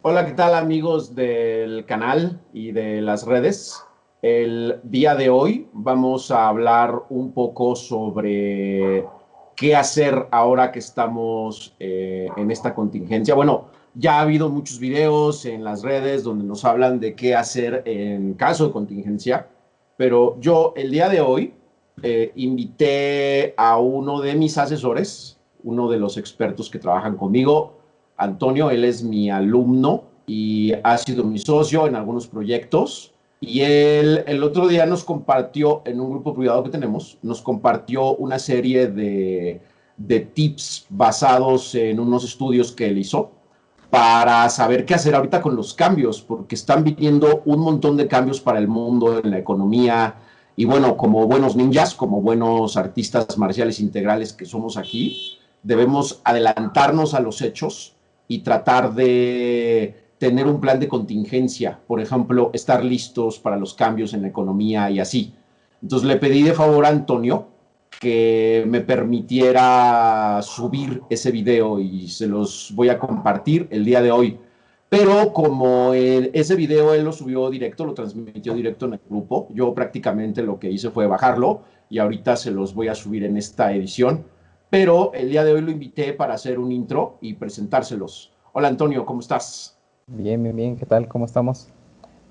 Hola, ¿qué tal amigos del canal y de las redes? El día de hoy vamos a hablar un poco sobre qué hacer ahora que estamos en esta contingencia. Bueno, ya ha habido muchos videos en las redes donde nos hablan de qué hacer en caso de contingencia, pero yo el día de hoy invité a uno de mis asesores, uno de los expertos que trabajan conmigo. Antonio, él es mi alumno y ha sido mi socio en algunos proyectos. Y él el otro día nos compartió, en un grupo privado que tenemos, nos compartió una serie de tips basados en unos estudios que él hizo para saber qué hacer ahorita con los cambios, porque están viniendo un montón de cambios para el mundo, en la economía. Y bueno, como buenos ninjas, como buenos artistas marciales integrales que somos aquí, debemos adelantarnos a los hechos y tratar de tener un plan de contingencia, por ejemplo, estar listos para los cambios en la economía y así. Entonces le pedí de favor a Antonio que me permitiera subir ese video y se los voy a compartir el día de hoy. Pero como ese video él lo subió directo, lo transmitió directo en el grupo, yo prácticamente lo que hice fue bajarlo y ahorita se los voy a subir en esta edición. Pero el día de hoy lo invité para hacer un intro y presentárselos. Hola Antonio, ¿cómo estás? Bien, bien, bien. ¿Qué tal? ¿Cómo estamos?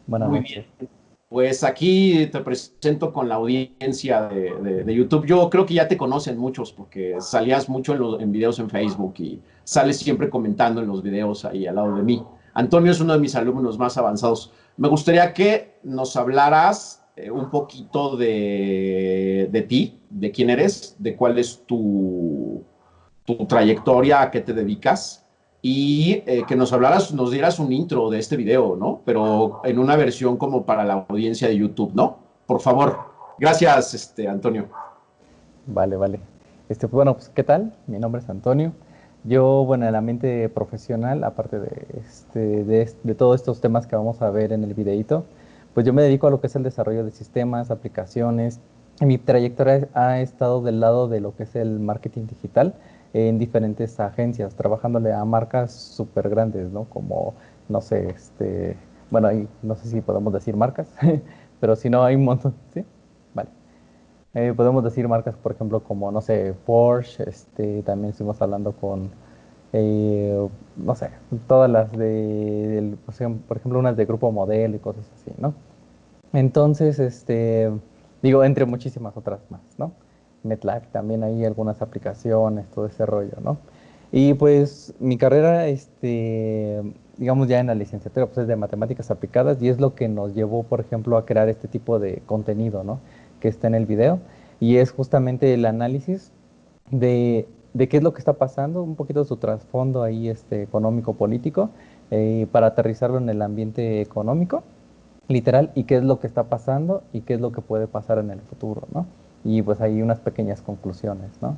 Buenas Muy bien. noches. Pues aquí te presento con la audiencia de YouTube. Yo creo que ya te conocen muchos porque salías mucho en videos en Facebook y sales siempre comentando en los videos ahí al lado de mí. Antonio es uno de mis alumnos más avanzados. Me gustaría que nos hablaras un poquito de ti, de quién eres, de cuál es tu trayectoria, a qué te dedicas y que nos hablaras, nos dieras un intro de este video, ¿no? Pero en una versión como para la audiencia de YouTube, ¿no? Por favor. Gracias, Antonio. Vale, vale. Bueno, pues, ¿qué tal? Mi nombre es Antonio. Yo, bueno, en la mente profesional, aparte de todos estos temas que vamos a ver en el videíto, pues yo me dedico a lo que es el desarrollo de sistemas, aplicaciones. Y mi trayectoria ha estado del lado de lo que es el marketing digital en diferentes agencias, trabajándole a marcas súper grandes, ¿no? Como, no sé, bueno, ahí no sé si podemos decir marcas, pero si no, hay un montón, ¿sí? Vale. Podemos decir marcas, por ejemplo, como, no sé, Porsche, también estuvimos hablando con, no sé, todas las por ejemplo, unas de Grupo Modelo y cosas así, ¿no? Entonces, digo, entre muchísimas otras más, ¿no? MetLife, también hay algunas aplicaciones, todo ese rollo, ¿no? Y pues mi carrera, digamos ya en la licenciatura, pues es de matemáticas aplicadas y es lo que nos llevó, por ejemplo, a crear este tipo de contenido, ¿no? Que está en el video y es justamente el análisis de qué es lo que está pasando, un poquito de su trasfondo ahí, económico-político, para aterrizarlo en el ambiente económico literal, y qué es lo que está pasando y qué es lo que puede pasar en el futuro, ¿no? Y pues hay unas pequeñas conclusiones, ¿no?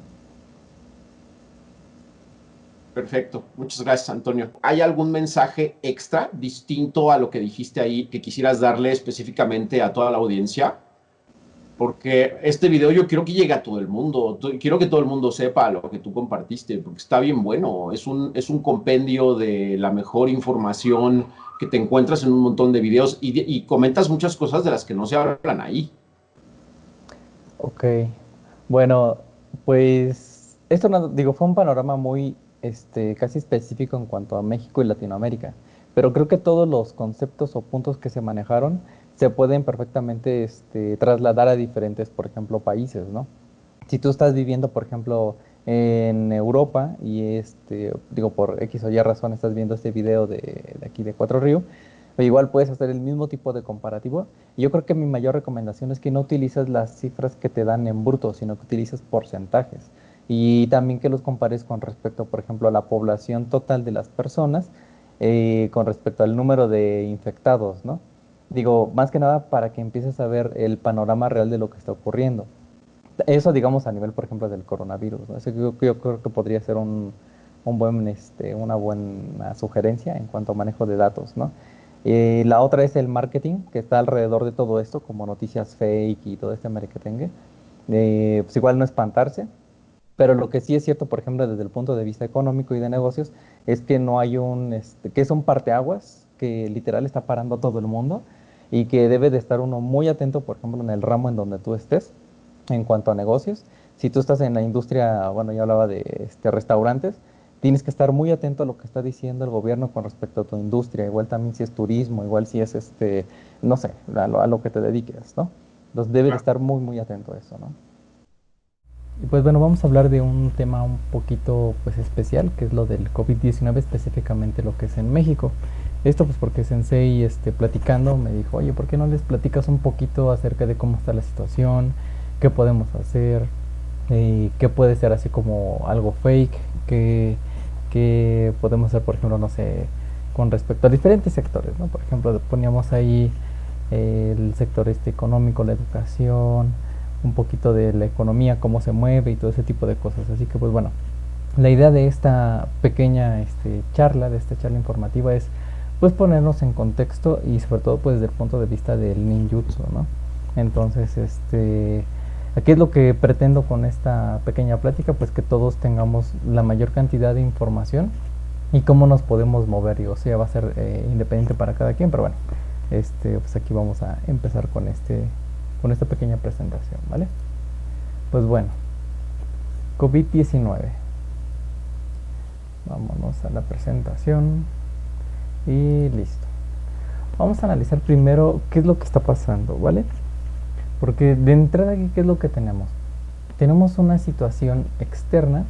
Perfecto. Muchas gracias, Antonio. ¿Hay algún mensaje extra distinto a lo que dijiste ahí que quisieras darle específicamente a toda la audiencia? Porque este video yo quiero que llegue a todo el mundo, quiero que todo el mundo sepa lo que tú compartiste, porque está bien bueno, es un compendio de la mejor información que te encuentras en un montón de videos y comentas muchas cosas de las que no se hablan ahí. Ok, bueno, pues esto no, digo, fue un panorama muy, casi específico en cuanto a México y Latinoamérica, pero creo que todos los conceptos o puntos que se manejaron se pueden perfectamente, trasladar a diferentes, por ejemplo, países, ¿no? Si tú estás viviendo, por ejemplo, en Europa y digo, por X o Y razón estás viendo este video de aquí de Cuatro Ríos, igual puedes hacer el mismo tipo de comparativo. Y yo creo que mi mayor recomendación es que no utilices las cifras que te dan en bruto, sino que utilices porcentajes. Y también que los compares con respecto, por ejemplo, a la población total de las personas, con respecto al número de infectados, ¿no? Digo, más que nada para que empieces a ver el panorama real de lo que está ocurriendo. Eso, digamos, a nivel, por ejemplo, del coronavirus, ¿no? Eso yo creo que podría ser una buena sugerencia en cuanto a manejo de datos, ¿no? La otra es el marketing, que está alrededor de todo esto, como noticias fake y todo este merequetengue. Pues igual no espantarse. Pero lo que sí es cierto, por ejemplo, desde el punto de vista económico y de negocios, es que no hay que es un parteaguas que literal está parando a todo el mundo y que debe de estar uno muy atento, por ejemplo, en el ramo en donde tú estés, en cuanto a negocios. Si tú estás en la industria, bueno, ya hablaba de restaurantes, tienes que estar muy atento a lo que está diciendo el gobierno con respecto a tu industria, igual también si es turismo, igual si es no sé, a lo que te dediques, ¿no? Entonces debe de estar muy, muy atento a eso, ¿no? Y pues bueno, vamos a hablar de un tema un poquito pues especial, que es lo del COVID-19, específicamente lo que es en México. Esto pues porque Sensei platicando me dijo, oye, ¿por qué no les platicas un poquito acerca de cómo está la situación, qué podemos hacer, qué puede ser así como algo fake, qué podemos hacer, por ejemplo, no sé, con respecto a diferentes sectores, ¿no? Por ejemplo, poníamos ahí el sector económico, la educación, un poquito de la economía, cómo se mueve y todo ese tipo de cosas. Así que pues bueno, la idea de esta pequeña charla, de esta charla informativa es pues ponernos en contexto y sobre todo pues desde el punto de vista del ninjutsu, ¿no? Entonces, aquí es lo que pretendo con esta pequeña plática, pues que todos tengamos la mayor cantidad de información y cómo nos podemos mover, y o sea, va a ser independiente para cada quien, pero bueno, pues aquí vamos a empezar con esta pequeña presentación, ¿vale? Pues bueno, COVID-19. Vámonos a la presentación y listo. Vamos a analizar primero qué es lo que está pasando, ¿vale? Porque de entrada aquí, ¿qué es lo que tenemos? Tenemos una situación externa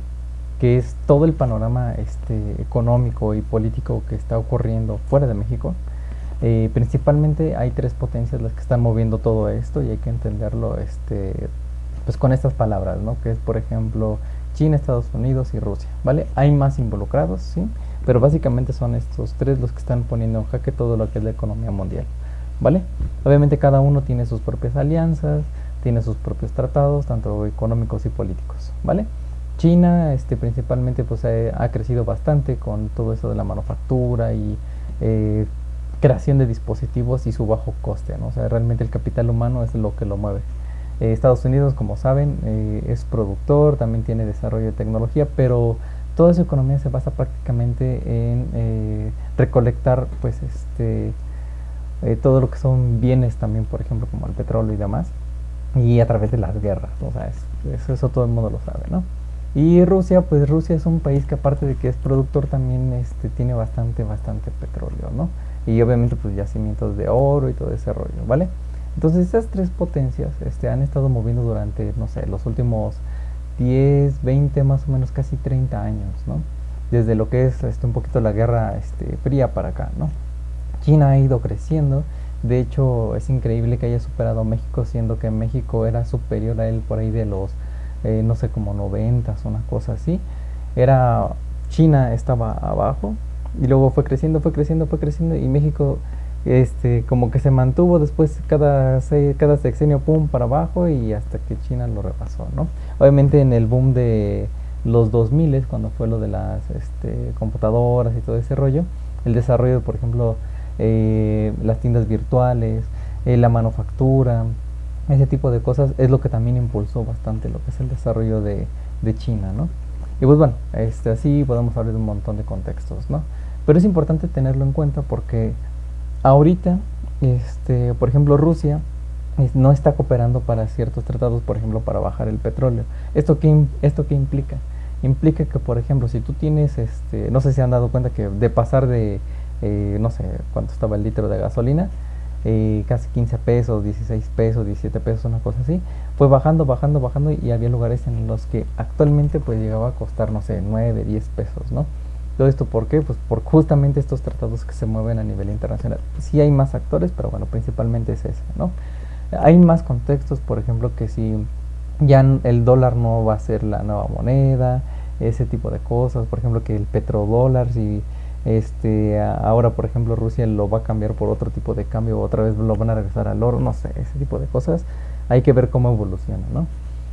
que es todo el panorama económico y político que está ocurriendo fuera de México. Principalmente hay tres potencias las que están moviendo todo esto y hay que entenderlo pues con estas palabras, ¿no? Que es, por ejemplo, China, Estados Unidos y Rusia, ¿vale? Hay más involucrados, ¿sí? Pero básicamente son estos tres los que están poniendo en jaque todo lo que es la economía mundial, ¿vale? Obviamente cada uno tiene sus propias alianzas, tiene sus propios tratados, tanto económicos y políticos, ¿vale? China, principalmente, pues ha crecido bastante con todo eso de la manufactura y creación de dispositivos y su bajo coste, ¿no? O sea, realmente el capital humano es lo que lo mueve. Estados Unidos, como saben, es productor, también tiene desarrollo de tecnología, pero toda su economía se basa prácticamente en recolectar, pues, todo lo que son bienes también, por ejemplo, como el petróleo y demás, y a través de las guerras, o sea, eso todo el mundo lo sabe, ¿no? Y Rusia, pues Rusia es un país que aparte de que es productor, también tiene bastante petróleo, ¿no? Y obviamente pues yacimientos de oro y todo ese rollo, ¿vale? Entonces esas tres potencias han estado moviendo durante, no sé, los últimos 10, 20, más o menos casi 30 años, ¿no? Desde lo que es un poquito la guerra fría para acá, ¿no? China ha ido creciendo, de hecho es increíble que haya superado a México, siendo que México era superior a él por ahí de los, no sé, como 90s, una cosa así. Era, China estaba abajo y luego fue creciendo y México como que se mantuvo después cada sexenio, pum, para abajo y hasta que China lo repasó, ¿no? Obviamente en el boom de los 2000, cuando fue lo de las computadoras y todo ese rollo, el desarrollo, por ejemplo, las tiendas virtuales, la manufactura, ese tipo de cosas es lo que también impulsó bastante lo que es el desarrollo de China, ¿no? Y pues bueno, así podemos hablar de un montón de contextos, ¿no? Pero es importante tenerlo en cuenta porque ahorita, por ejemplo, Rusia no está cooperando para ciertos tratados, por ejemplo, para bajar el petróleo. ¿Esto qué implica? Implica que, por ejemplo, si tú tienes, no sé si han dado cuenta que de pasar de, no sé cuánto estaba el litro de gasolina, casi 15 pesos, 16 pesos, 17 pesos, una cosa así, fue bajando y había lugares en los que actualmente pues llegaba a costar, no sé, 9, 10 pesos, ¿no? Todo esto, ¿por qué? Pues por justamente estos tratados que se mueven a nivel internacional. Sí hay más actores, pero bueno, principalmente es ese, ¿no? Hay más contextos, por ejemplo, que si ya el dólar no va a ser la nueva moneda, ese tipo de cosas, por ejemplo, que el petrodólar, si ahora, por ejemplo, Rusia lo va a cambiar por otro tipo de cambio, otra vez lo van a regresar al oro, no sé, ese tipo de cosas, hay que ver cómo evoluciona, ¿no?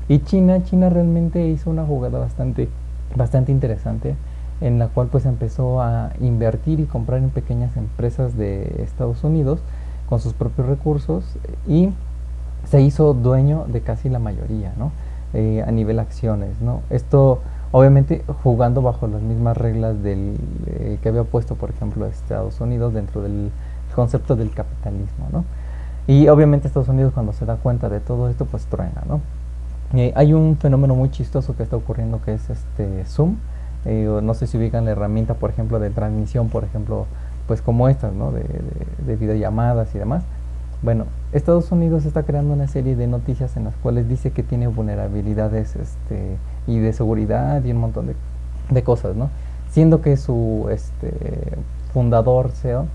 Y China realmente hizo una jugada bastante interesante, en la cual pues empezó a invertir y comprar en pequeñas empresas de Estados Unidos con sus propios recursos y se hizo dueño de casi la mayoría, ¿no? a nivel acciones, ¿no? Esto obviamente jugando bajo las mismas reglas que había puesto, por ejemplo, Estados Unidos dentro del concepto del capitalismo, ¿no? Y obviamente Estados Unidos, cuando se da cuenta de todo esto, pues truena, ¿no? Hay un fenómeno muy chistoso que está ocurriendo, que es Zoom. No sé si ubican la herramienta, por ejemplo, de transmisión, por ejemplo, pues como estas, ¿no? De videollamadas y demás. Bueno, Estados Unidos está creando una serie de noticias en las cuales dice que tiene vulnerabilidades y de seguridad y un montón de cosas, ¿no? Siendo que su fundador, CEO,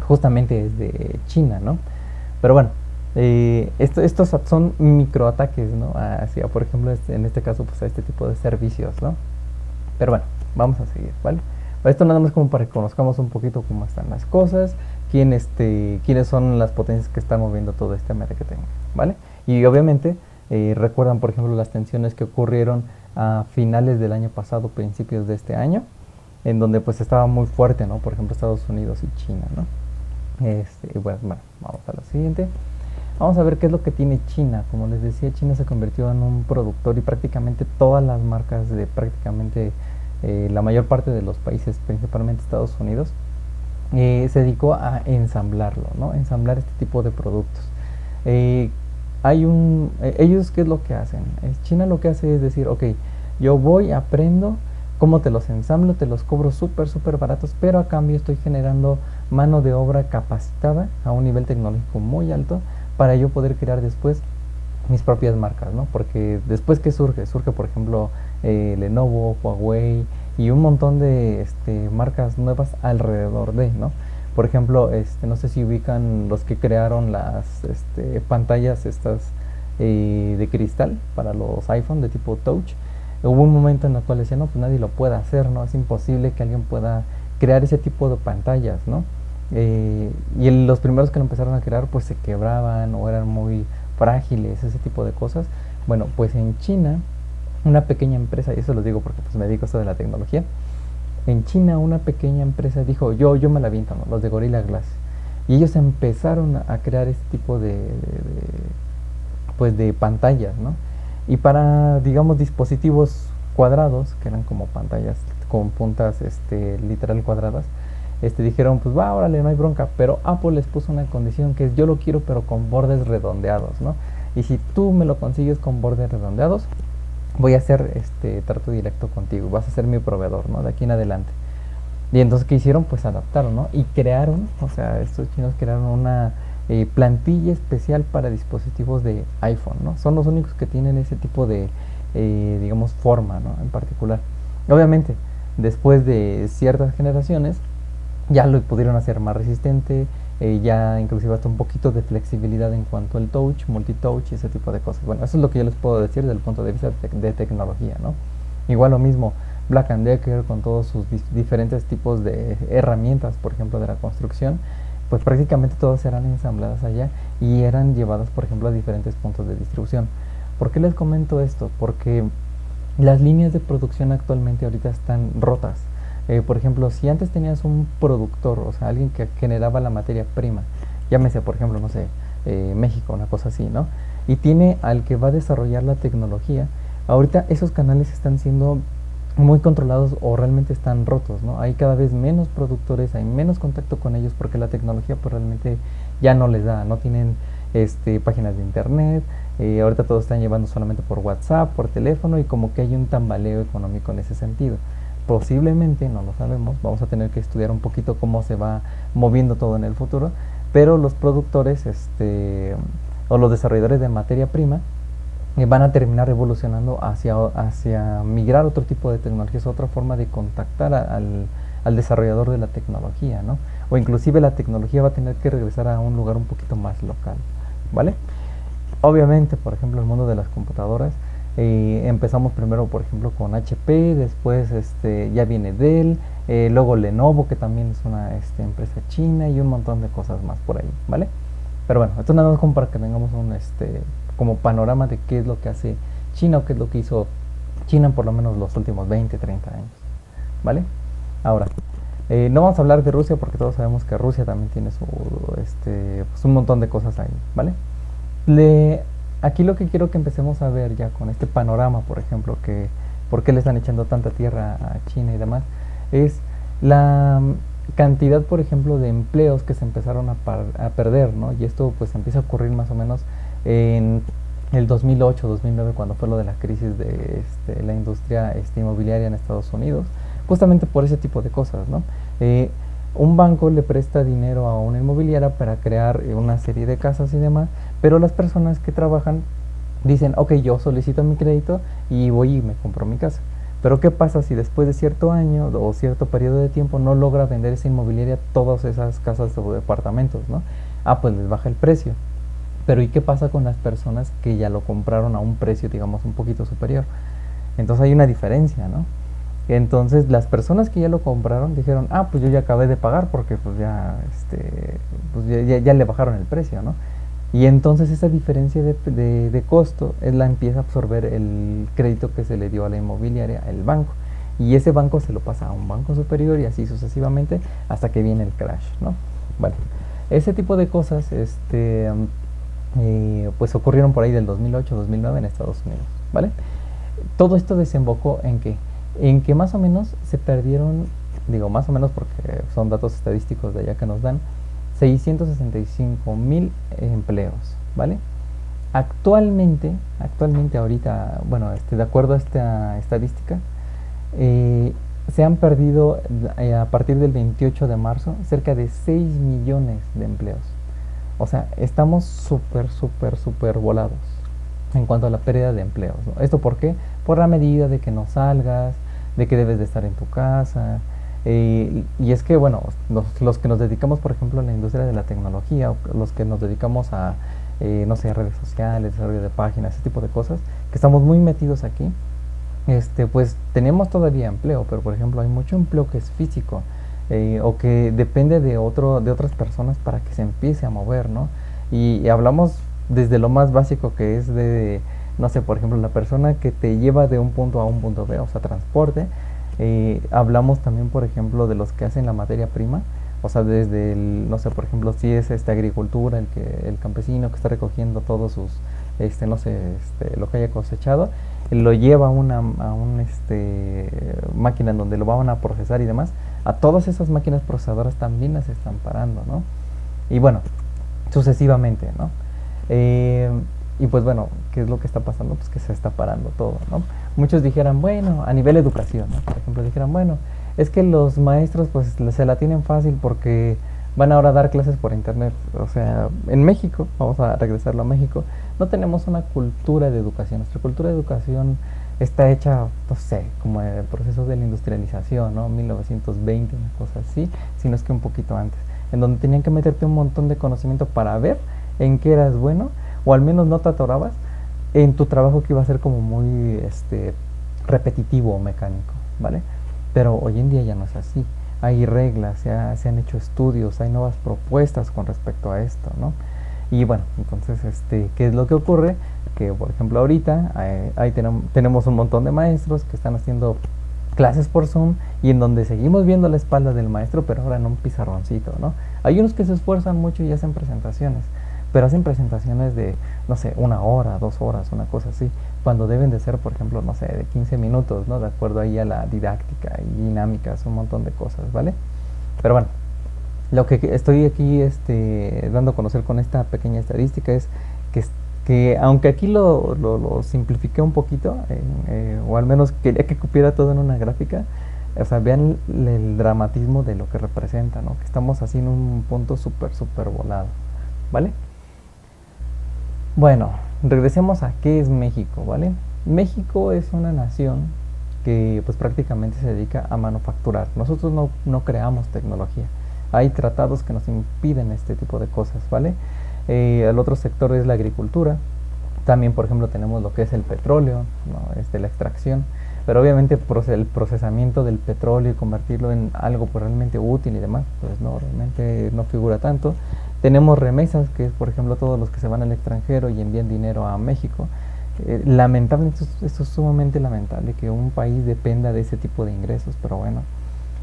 justamente es de China, ¿no? Pero bueno, estos son microataques, ¿no? Hacia, por ejemplo, en este caso, pues a este tipo de servicios, ¿no? Pero bueno, vamos a seguir, ¿vale? Esto nada más como para que conozcamos un poquito cómo están las cosas, quiénes son las potencias que están moviendo todo este marketing, ¿vale? Y obviamente recuerdan, por ejemplo, las tensiones que ocurrieron a finales del año pasado, principios de este año, en donde pues estaba muy fuerte, ¿no? Por ejemplo, Estados Unidos y China, ¿no? Bueno, vamos a la siguiente. Vamos a ver qué es lo que tiene China. Como les decía, China se convirtió en un productor y prácticamente todas las marcas de prácticamente la mayor parte de los países, principalmente Estados Unidos, se dedicó a ensamblarlo, ¿no? Ensamblar este tipo de productos. Ellos, ¿qué es lo que hacen? China lo que hace es decir, ok, yo voy, aprendo cómo te los ensamblo, te los cobro súper, súper baratos, pero a cambio estoy generando mano de obra capacitada a un nivel tecnológico muy alto para yo poder crear después mis propias marcas, ¿no? Porque después que surge por ejemplo Lenovo, Huawei y un montón de marcas nuevas alrededor de, ¿no? Por ejemplo, no sé si ubican los que crearon las pantallas estas de cristal para los iPhone de tipo Touch. Hubo un momento en el cual decían, no, pues nadie lo puede hacer, ¿no? Es imposible que alguien pueda crear ese tipo de pantallas, ¿no? Los primeros que lo empezaron a crear pues se quebraban o eran muy frágiles, ese tipo de cosas. Bueno, pues en China, una pequeña empresa, y eso lo digo porque pues me dedico a esto de la tecnología, en China una pequeña empresa dijo, yo me la aviento, ¿no? Los de Gorilla Glass. Y ellos empezaron a crear este tipo pues de pantallas, ¿no? Y para, digamos, dispositivos cuadrados, que eran como pantallas con puntas literal cuadradas, dijeron, pues va, órale, no hay bronca, pero Apple les puso una condición que es, yo lo quiero pero con bordes redondeados, ¿no? Y si tú me lo consigues con bordes redondeados, voy a hacer trato directo contigo, vas a ser mi proveedor, ¿no? De aquí en adelante. Y entonces, ¿qué hicieron? Pues adaptaron, ¿no? Y crearon, o sea, estos chinos crearon una plantilla especial para dispositivos de iPhone, ¿no? Son los únicos que tienen ese tipo de, digamos, forma, ¿no? En particular. Obviamente, después de ciertas generaciones, ya lo pudieron hacer más resistente, ya inclusive hasta un poquito de flexibilidad en cuanto al touch, multitouch y ese tipo de cosas. Bueno, eso es lo que yo les puedo decir desde el punto de vista de tecnología, ¿no? Igual lo mismo, Black & Decker con todos sus diferentes tipos de herramientas, por ejemplo, de la construcción, pues prácticamente todas eran ensambladas allá y eran llevadas, por ejemplo, a diferentes puntos de distribución. ¿Por qué les comento esto? Porque las líneas de producción actualmente ahorita están rotas. Por ejemplo, si antes tenías un productor, o sea, alguien que generaba la materia prima, llámese, por ejemplo, no sé, México, una cosa así, ¿no? Y tiene al que va a desarrollar la tecnología, ahorita esos canales están siendo muy controlados o realmente están rotos, ¿no? Hay cada vez menos productores, hay menos contacto con ellos porque la tecnología pues realmente ya no les da, no tienen páginas de internet, ahorita todos están llevando solamente por WhatsApp, por teléfono y como que hay un tambaleo económico en ese sentido. Posiblemente, no lo sabemos, vamos a tener que estudiar un poquito cómo se va moviendo todo en el futuro, pero los productores o los desarrolladores de materia prima van a terminar evolucionando hacia migrar a otro tipo de tecnologías, otra forma de contactar al desarrollador de la tecnología, ¿no? O inclusive la tecnología va a tener que regresar a un lugar un poquito más local, ¿vale? Obviamente, por ejemplo, el mundo de las computadoras, empezamos primero, por ejemplo, con HP, después ya viene Dell, luego Lenovo, que también es una empresa china y un montón de cosas más por ahí, ¿vale? Pero bueno, esto nada más como para que tengamos un como panorama de qué es lo que hace China o qué es lo que hizo China en por lo menos los últimos 20, 30 años, ¿vale? Ahora, no vamos a hablar de Rusia porque todos sabemos que Rusia también tiene su, pues un montón de cosas ahí, ¿vale? aquí lo que quiero que empecemos a ver ya con este panorama, por ejemplo, que por qué le están echando tanta tierra a China y demás, es la cantidad, por ejemplo, de empleos que se empezaron a perder, ¿no? Y esto pues empieza a ocurrir más o menos en el 2008, 2009, cuando fue lo de la crisis de la industria inmobiliaria en Estados Unidos, justamente por ese tipo de cosas, ¿no? Un banco le presta dinero a una inmobiliaria para crear una serie de casas y demás, pero las personas que trabajan dicen, ok, yo solicito mi crédito y voy y me compro mi casa. Pero ¿qué pasa si después de cierto año o cierto periodo de tiempo no logra vender esa inmobiliaria todas esas casas o departamentos, ¿no? Ah, pues les baja el precio. Pero ¿y qué pasa con las personas que ya lo compraron a un precio, digamos, un poquito superior? Entonces hay una diferencia, ¿no? Entonces las personas que ya lo compraron dijeron, ah, pues yo ya acabé de pagar porque pues ya, ya le bajaron el precio, ¿no? Y entonces esa diferencia de costo es la empieza a absorber el crédito que se le dio a la inmobiliaria, el banco. Y ese banco se lo pasa a un banco superior y así sucesivamente hasta que viene el crash, ¿no? Bueno, ese tipo de cosas, pues ocurrieron por ahí del 2008, 2009 en Estados Unidos, ¿vale? Todo esto desembocó en que más o menos se perdieron, digo más o menos porque son datos estadísticos de allá que nos dan, 665,000 empleos, ¿vale? Actualmente ahorita, bueno, de acuerdo a esta estadística, se han perdido a partir del 28 de marzo cerca de 6 millones de empleos. O sea, estamos súper volados en cuanto a la pérdida de empleos, ¿no? ¿Esto por qué? Por la medida de que no salgas, de que debes de estar en tu casa. Y es que, bueno, los que nos dedicamos, por ejemplo, a la industria de la tecnología, o los que nos dedicamos a, no sé, redes sociales, desarrollo de páginas, ese tipo de cosas, que estamos muy metidos aquí, pues tenemos todavía empleo, pero por ejemplo hay mucho empleo que es físico, o que depende de otras personas para que se empiece a mover, ¿no? Y hablamos desde lo más básico que es no sé, por ejemplo, la persona que te lleva de un punto a un punto B, o sea, transporte. Hablamos también, por ejemplo, de los que hacen la materia prima, o sea, desde no sé, por ejemplo, si es agricultura, el campesino que está recogiendo todos sus, no sé, lo que haya cosechado, lo lleva a una máquina en donde lo van a procesar y demás. A todas esas máquinas procesadoras también las están parando, ¿no? Y bueno, sucesivamente, ¿no? Y pues bueno, ¿qué es lo que está pasando? Pues que se está parando todo, ¿no? Muchos dijeran, bueno, a nivel educación, ¿no? Por ejemplo, dijeran, bueno, es que los maestros pues se la tienen fácil porque van ahora a dar clases por internet. O sea, en México, vamos a regresarlo a México, no tenemos una cultura de educación. Nuestra cultura de educación está hecha, no sé, como en el proceso de la industrialización, ¿no? 1920, una cosa así, sino es que un poquito antes, en donde tenían que meterte un montón de conocimiento para ver en qué eras bueno, o al menos no te atorabas en tu trabajo que iba a ser como muy repetitivo o mecánico, ¿vale? Pero hoy en día ya no es así. Hay reglas, se han hecho estudios, hay nuevas propuestas con respecto a esto, ¿no? Y bueno, entonces, ¿qué es lo que ocurre? Que, por ejemplo, ahorita ahí tenemos un montón de maestros que están haciendo clases por Zoom y en donde seguimos viendo la espalda del maestro, pero ahora en un pizarroncito, ¿no? Hay unos que se esfuerzan mucho y hacen presentaciones, pero hacen presentaciones de, no sé, 1 hora, 2 horas, una cosa así, cuando deben de ser, por ejemplo, no sé, de 15 minutos, ¿no? De acuerdo ahí a la didáctica y dinámicas, un montón de cosas, ¿vale? Pero bueno, lo que estoy aquí dando a conocer con esta pequeña estadística es que aunque aquí lo simplifiqué un poquito, o al menos quería que cupiera todo en una gráfica, o sea, vean el dramatismo de lo que representa, ¿no? Que estamos así en un punto súper volado, ¿vale? Bueno, regresemos a qué es México, ¿vale? México es una nación que pues prácticamente se dedica a manufacturar. Nosotros no creamos tecnología. Hay tratados que nos impiden este tipo de cosas, ¿vale? El otro sector es la agricultura. También, por ejemplo, tenemos lo que es el petróleo, ¿no? La extracción. Pero obviamente el procesamiento del petróleo y convertirlo en algo pues, realmente útil y demás, pues no, realmente no figura tanto. Tenemos remesas, que es por ejemplo todos los que se van al extranjero y envían dinero a México. Lamentablemente, esto es sumamente lamentable que un país dependa de ese tipo de ingresos, pero bueno.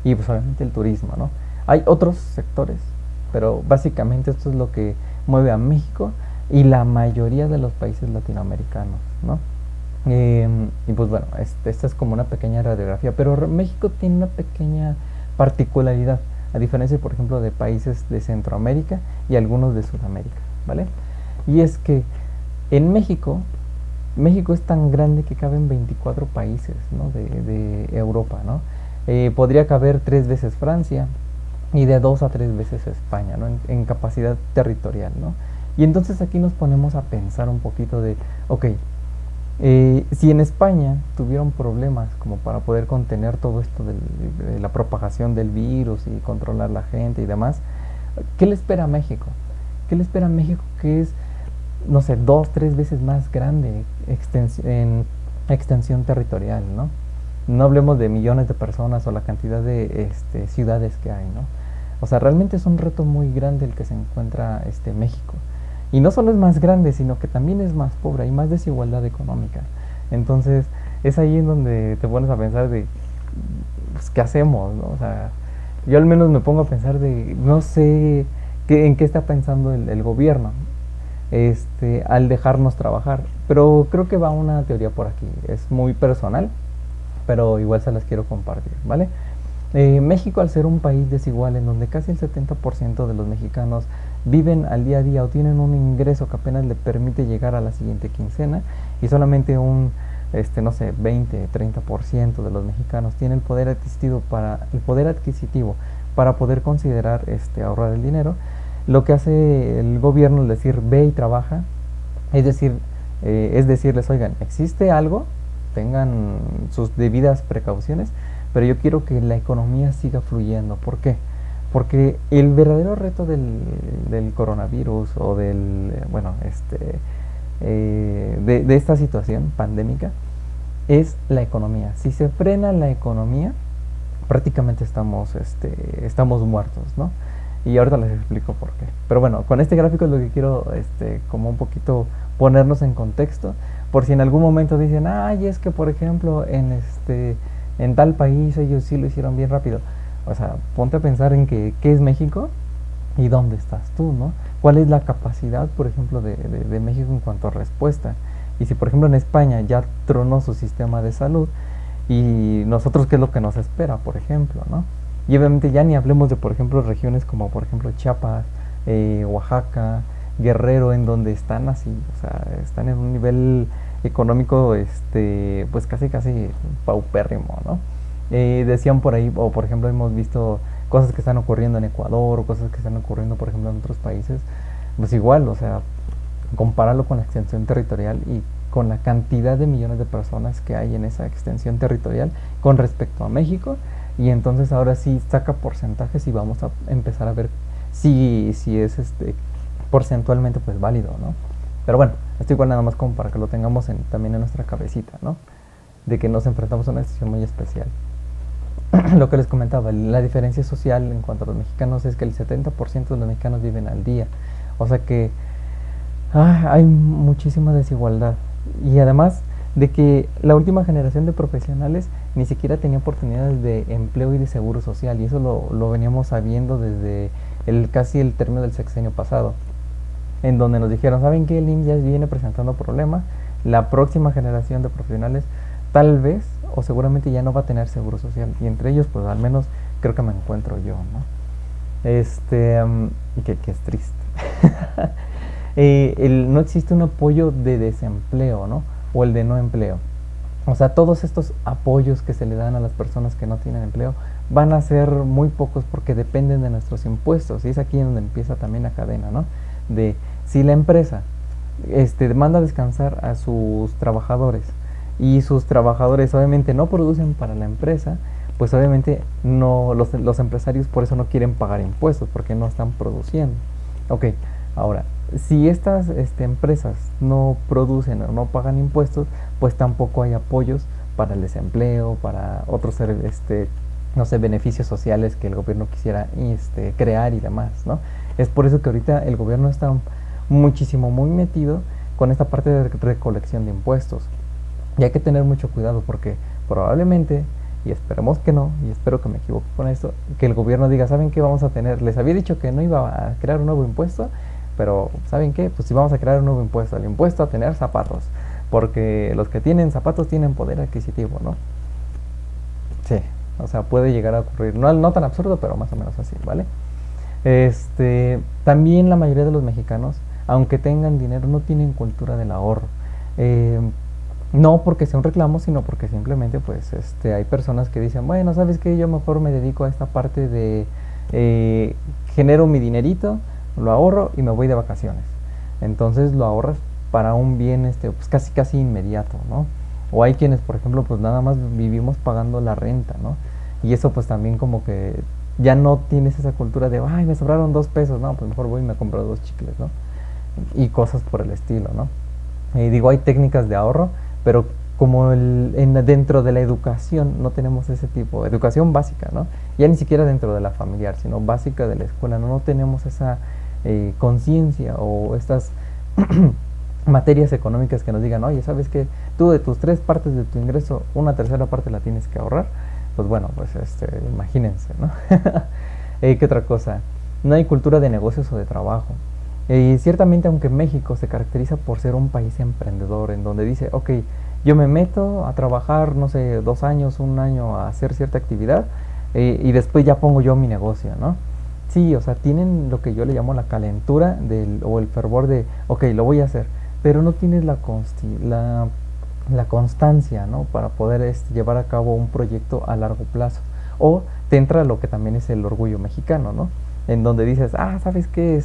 Y pues obviamente el turismo, ¿no? Hay otros sectores, pero básicamente esto es lo que mueve a México. y la mayoría de los países latinoamericanos, ¿no? Y pues bueno, esta es como una pequeña radiografía, pero México tiene una pequeña particularidad, a diferencia, por ejemplo, de países de Centroamérica y algunos de Sudamérica, ¿vale? Y es que en México, México es tan grande que caben 24 países, ¿no? de Europa, ¿no? Podría caber 3 veces Francia y de 2 a 3 veces España, ¿no? En capacidad territorial, ¿no? Y entonces aquí nos ponemos a pensar un poquito de, ok, si en España tuvieron problemas como para poder contener todo esto de la propagación del virus y controlar la gente y demás, ¿qué le espera a México? ¿Qué le espera a México que es, no sé, 2, 3 veces más grande en extensión territorial, ¿no? No hablemos de millones de personas o la cantidad de ciudades que hay, ¿no? O sea, realmente es un reto muy grande el que se encuentra México. Y no solo es más grande, sino que también es más pobre, hay más desigualdad económica. Entonces, es ahí en donde te pones a pensar de, pues, ¿qué hacemos? ¿No? O sea, yo al menos me pongo a pensar de, no sé en qué está pensando el gobierno al dejarnos trabajar. Pero creo que va una teoría por aquí, es muy personal, pero igual se las quiero compartir, ¿vale? México, al ser un país desigual en donde casi el 70% de los mexicanos viven al día a día o tienen un ingreso que apenas le permite llegar a la siguiente quincena y solamente un no sé, 20-30% de los mexicanos tienen el poder adquisitivo para poder considerar ahorrar el dinero, lo que hace el gobierno es decir, ve y trabaja, es decirles, oigan, existe algo, tengan sus debidas precauciones, pero yo quiero que la economía siga fluyendo. ¿Por qué? Porque el verdadero reto del coronavirus o de esta situación pandémica es la economía. Si se frena la economía, prácticamente estamos muertos, ¿no? Y ahorita les explico por qué. Pero bueno, con este gráfico es lo que quiero como un poquito ponernos en contexto, por si en algún momento dicen, ay, es que por ejemplo en tal país ellos sí lo hicieron bien rápido. O sea, ponte a pensar en qué es México y dónde estás tú, ¿no? ¿Cuál es la capacidad, por ejemplo, de México en cuanto a respuesta? Y si, por ejemplo, en España ya tronó su sistema de salud, y nosotros, ¿qué es lo que nos espera, por ejemplo, ¿no? Y obviamente ya ni hablemos de, por ejemplo, regiones como, por ejemplo, Chiapas, Oaxaca, Guerrero, en donde están así, o sea, están en un nivel económico, pues casi paupérrimo, ¿no? Decían por ahí, o por ejemplo hemos visto cosas que están ocurriendo en Ecuador, o cosas que están ocurriendo, por ejemplo, en otros países, pues igual, o sea, compáralo con la extensión territorial y con la cantidad de millones de personas que hay en esa extensión territorial con respecto a México, y entonces ahora sí saca porcentajes y vamos a empezar a ver si es porcentualmente pues válido, ¿no? Pero bueno, esto igual nada más como para que lo tengamos también en nuestra cabecita, ¿no? De que nos enfrentamos a una situación muy especial. Lo que les comentaba, la diferencia social en cuanto a los mexicanos es que el 70% de los mexicanos viven al día. O sea que hay muchísima desigualdad. Y además de que la última generación de profesionales ni siquiera tenía oportunidades de empleo y de seguro social. Y eso lo veníamos sabiendo desde casi el término del sexenio pasado, en donde nos dijeron, ¿saben qué? El IMSS ya viene presentando problemas. La próxima generación de profesionales tal vez o seguramente ya no va a tener seguro social. Y entre ellos, pues al menos creo que me encuentro yo, ¿no? Y que es triste. No existe un apoyo de desempleo, ¿no? O el de no empleo. O sea, todos estos apoyos que se le dan a las personas que no tienen empleo van a ser muy pocos porque dependen de nuestros impuestos. Y es aquí donde empieza también la cadena, ¿no? De si la empresa manda descansar a sus trabajadores y sus trabajadores obviamente no producen para la empresa, pues obviamente no los empresarios por eso no quieren pagar impuestos porque no están produciendo. Ok, ahora, si estas empresas no producen o no pagan impuestos, pues tampoco hay apoyos para el desempleo, para otros no sé, beneficios sociales que el gobierno quisiera crear y demás, ¿no? Es por eso que ahorita el gobierno está muy metido con esta parte de recolección de impuestos. Y hay que tener mucho cuidado porque probablemente, y esperemos que no, y espero que me equivoque con esto, que el gobierno diga, ¿saben qué vamos a tener? Les había dicho que no iba a crear un nuevo impuesto, Pero, ¿saben qué? Pues si vamos a crear un nuevo impuesto, el impuesto a tener zapatos, porque los que tienen zapatos tienen poder adquisitivo, ¿no? Sí, o sea, puede llegar a ocurrir, no tan absurdo, pero más o menos así, ¿vale? También la mayoría de los mexicanos, aunque tengan dinero, no tienen cultura del ahorro. Eh, no porque sea un reclamo, sino porque simplemente pues hay personas que dicen, bueno, ¿sabes qué? Yo mejor me dedico a esta parte de genero mi dinerito, lo ahorro y me voy de vacaciones. Entonces lo ahorras para un bien pues casi casi inmediato, ¿no? O hay quienes, por ejemplo, pues nada más vivimos pagando la renta, ¿no? Y eso pues también como que ya no tienes esa cultura de, ay, me sobraron 2 pesos, no, pues mejor voy y me compro 2 chicles, ¿no? Y cosas por el estilo, ¿no? Digo, hay técnicas de ahorro, pero como dentro de la educación no tenemos ese tipo, educación básica, ¿no? Ya ni siquiera dentro de la familiar, sino básica de la escuela, no tenemos esa conciencia o estas materias económicas que nos digan, oye, ¿sabes qué? Tú de tus 3 partes de tu ingreso, una tercera parte la tienes que ahorrar. Pues bueno, pues imagínense, ¿no? ¿Qué otra cosa? No hay cultura de negocios o de trabajo. Y ciertamente, aunque México se caracteriza por ser un país emprendedor, en donde dice, ok, yo me meto a trabajar, no sé, 2 años, un año a hacer cierta actividad y después ya pongo yo mi negocio, ¿no? Sí, o sea, tienen lo que yo le llamo la calentura o el fervor de, ok, lo voy a hacer, pero no tienes la constancia, ¿no? Para poder llevar a cabo un proyecto a largo plazo. O te entra lo que también es el orgullo mexicano, ¿no? En donde dices, ¿sabes qué?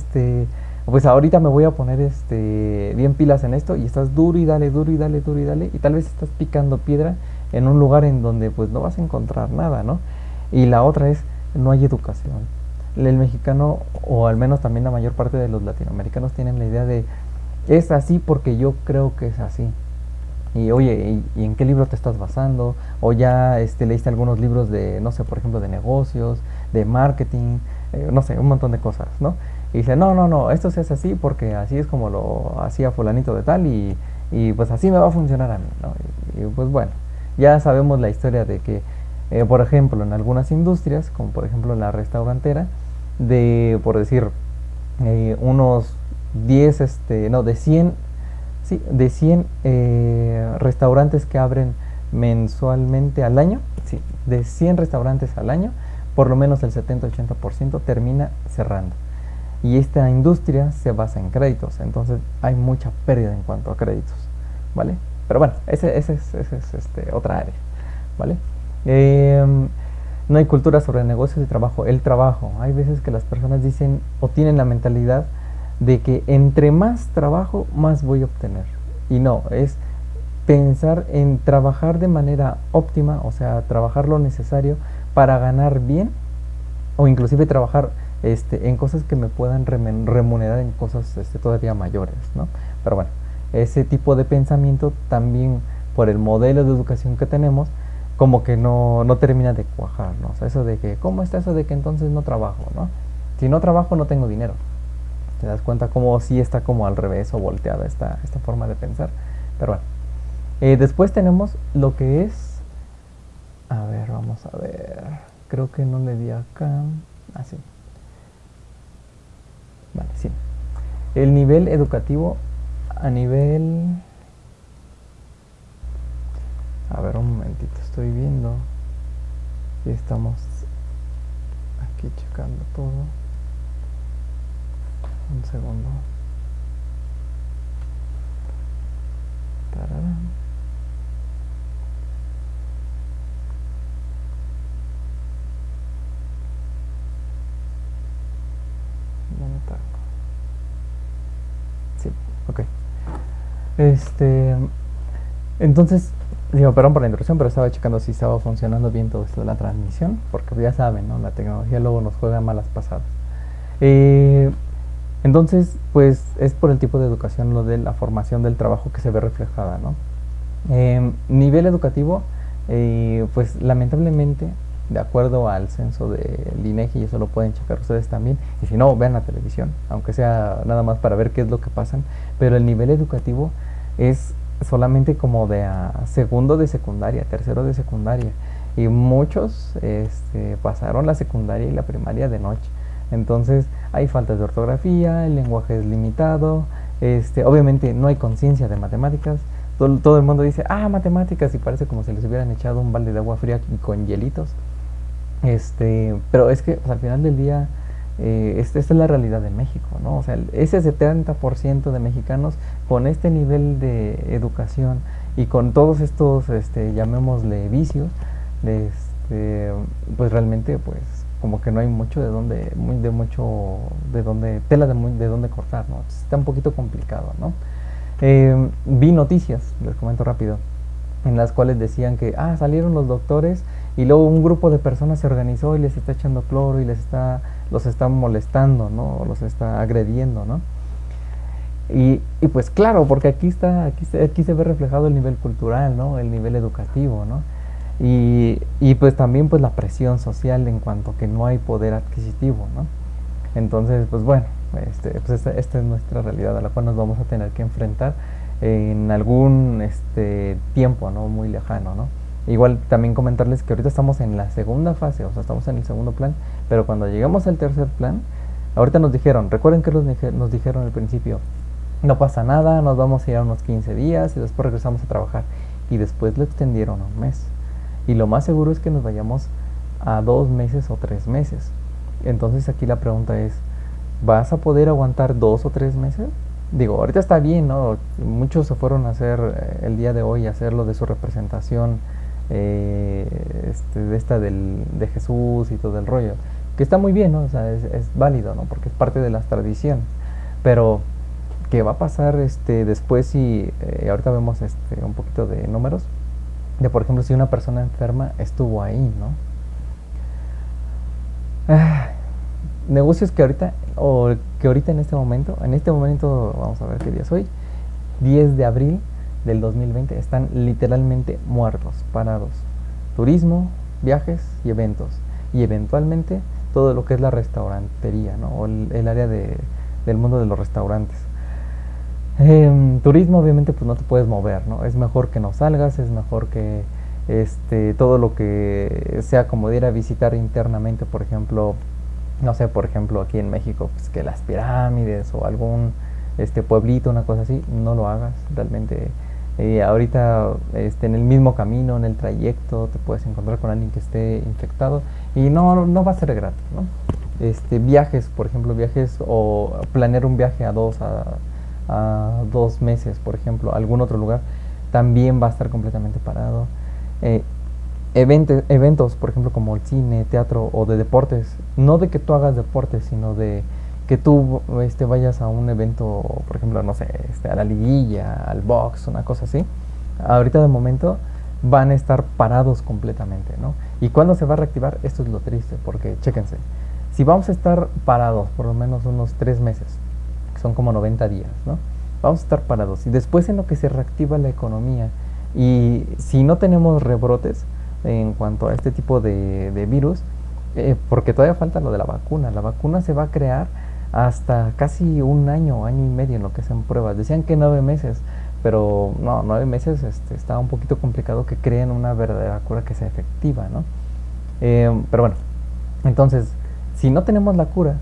Pues ahorita me voy a poner bien pilas en esto y estás duro y dale, duro y dale, duro y dale y tal vez estás picando piedra en un lugar en donde pues no vas a encontrar nada, ¿no? Y la otra es, no hay educación. El mexicano, o al menos también la mayor parte de los latinoamericanos, tienen la idea de, es así porque yo creo que es así. Y oye, ¿y en qué libro te estás basando? O ya leíste algunos libros de, no sé, por ejemplo, de negocios, de marketing, no sé, un montón de cosas, ¿no? Y dice, no, no, no, esto se hace así porque así es como lo hacía fulanito de tal y pues así me va a funcionar a mí, ¿no? Y pues bueno, ya sabemos la historia de que, por ejemplo, en algunas industrias, como por ejemplo la restaurantera, por decir, unos 10, no, de 100, sí, de 100 restaurantes que abren mensualmente al año, sí, de 100 restaurantes al año, por lo menos el 70-80% termina cerrando. Y esta industria se basa en créditos, entonces hay mucha pérdida en cuanto a créditos, ¿vale? Pero bueno, ese es otra área, ¿vale? No hay cultura sobre negocios y trabajo. El trabajo, hay veces que las personas dicen o tienen la mentalidad de que entre más trabajo, más voy a obtener. Y no, es pensar en trabajar de manera óptima, o sea, trabajar lo necesario para ganar bien o inclusive trabajar en cosas que me puedan remunerar en cosas todavía mayores, ¿no? Pero bueno, ese tipo de pensamiento también por el modelo de educación que tenemos como que no termina de cuajar, ¿no? O sea, eso de que, ¿cómo está eso de que entonces no trabajo, ¿no? Si no trabajo no tengo dinero. Te das cuenta cómo sí está como al revés o volteada esta forma de pensar. Pero bueno, después tenemos lo que es, a ver, vamos a ver, creo que no le di acá, así. Vale, sí. El nivel educativo a nivel, a ver, un momentito, estoy viendo si estamos aquí checando todo. Un segundo. Tararán. ¿Dónde está? Sí, ok. Entonces, digo, perdón por la interrupción, pero estaba checando si estaba funcionando bien todo esto de la transmisión, porque ya saben, ¿no? La tecnología luego nos juega malas pasadas. Entonces, pues es por el tipo de educación, lo de la formación del trabajo que se ve reflejada, ¿no? Nivel educativo, pues lamentablemente, de acuerdo al censo del INEGI, y eso lo pueden checar ustedes también, y si no, vean la televisión, aunque sea nada más para ver qué es lo que pasan, pero el nivel educativo es solamente como de segundo de secundaria, tercero de secundaria, y muchos pasaron la secundaria y la primaria de noche. Entonces hay faltas de ortografía, el lenguaje es limitado, obviamente no hay conciencia de matemáticas. Todo el mundo dice, matemáticas, y parece como si les hubieran echado un balde de agua fría y con hielitos. Pero es que, pues, al final del día, esta es la realidad de México, ¿no? O sea, ese 70% de mexicanos con este nivel de educación y con todos estos, llamémosle vicios, pues realmente, pues, como que no hay mucho de dónde, de dónde cortar, ¿no? Está un poquito complicado, ¿no? Vi noticias, les comento rápido, en las cuales decían que salieron los doctores y luego un grupo de personas se organizó y les está echando cloro y los está molestando, ¿no? Los está agrediendo, ¿no? Y pues claro, porque aquí se ve reflejado el nivel cultural, ¿no? El nivel educativo, ¿no? Y pues también pues la presión social en cuanto que no hay poder adquisitivo, ¿no? Entonces, pues bueno, pues esta es nuestra realidad a la cual nos vamos a tener que enfrentar en algún tiempo, ¿no? Muy lejano, ¿no? Igual también comentarles que ahorita estamos en la segunda fase, o sea, estamos en el segundo plan, pero cuando lleguemos al tercer plan, ahorita nos dijeron, recuerden que nos dijeron al principio, no pasa nada, nos vamos a ir a unos 15 días y después regresamos a trabajar. Y después lo extendieron a un mes. Y lo más seguro es que nos vayamos a 2 meses o 3 meses. Entonces aquí la pregunta es, ¿vas a poder aguantar 2 o 3 meses? Digo, ahorita está bien, ¿no? Muchos se fueron a hacer el día de hoy, a hacer lo de su representación, de Jesús y todo el rollo. Que está muy bien, ¿no? O sea, es válido, ¿no? Porque es parte de las tradiciones. Pero, ¿qué va a pasar después si, ahorita vemos un poquito de números? De, por ejemplo, si una persona enferma estuvo ahí, ¿no? Negocios que ahorita en este momento, vamos a ver qué día es hoy, 10 de abril del 2020, están literalmente muertos, parados. Turismo, viajes y eventos. Y eventualmente todo lo que es la restaurantería, ¿no? O el área del mundo de los restaurantes. Turismo, obviamente, pues no te puedes mover, ¿no? Es mejor que no salgas, es mejor que todo lo que sea como de ir a visitar internamente, por ejemplo, no sé, por ejemplo, aquí en México, pues que las pirámides o algún pueblito, una cosa así, no lo hagas. Realmente, ahorita en el mismo camino, en el trayecto, te puedes encontrar con alguien que esté infectado y no va a ser gratis, ¿no? Viajes, por ejemplo, o planear un viaje a 2 meses, por ejemplo, a algún otro lugar, también va a estar completamente parado. Eventos, por ejemplo, como el cine, teatro o de deportes, no de que tú hagas deportes, sino de que tú vayas a un evento, por ejemplo, no sé, a la liguilla, al box, una cosa así. Ahorita de momento van a estar parados completamente, ¿no? ¿Y cuándo se va a reactivar? Esto es lo triste, porque chéquense, si vamos a estar parados por lo menos unos 3 meses, que son como 90 días, ¿no? Vamos a estar parados y después en lo que se reactiva la economía y si no tenemos rebrotes en cuanto a este tipo de virus, porque todavía falta lo de la vacuna se va a crear hasta casi un año y medio en lo que hacen pruebas. Decían que 9 meses, pero no, 9 meses está un poquito complicado que creen una verdadera cura que sea efectiva, ¿no? Pero bueno, entonces, si no tenemos la cura,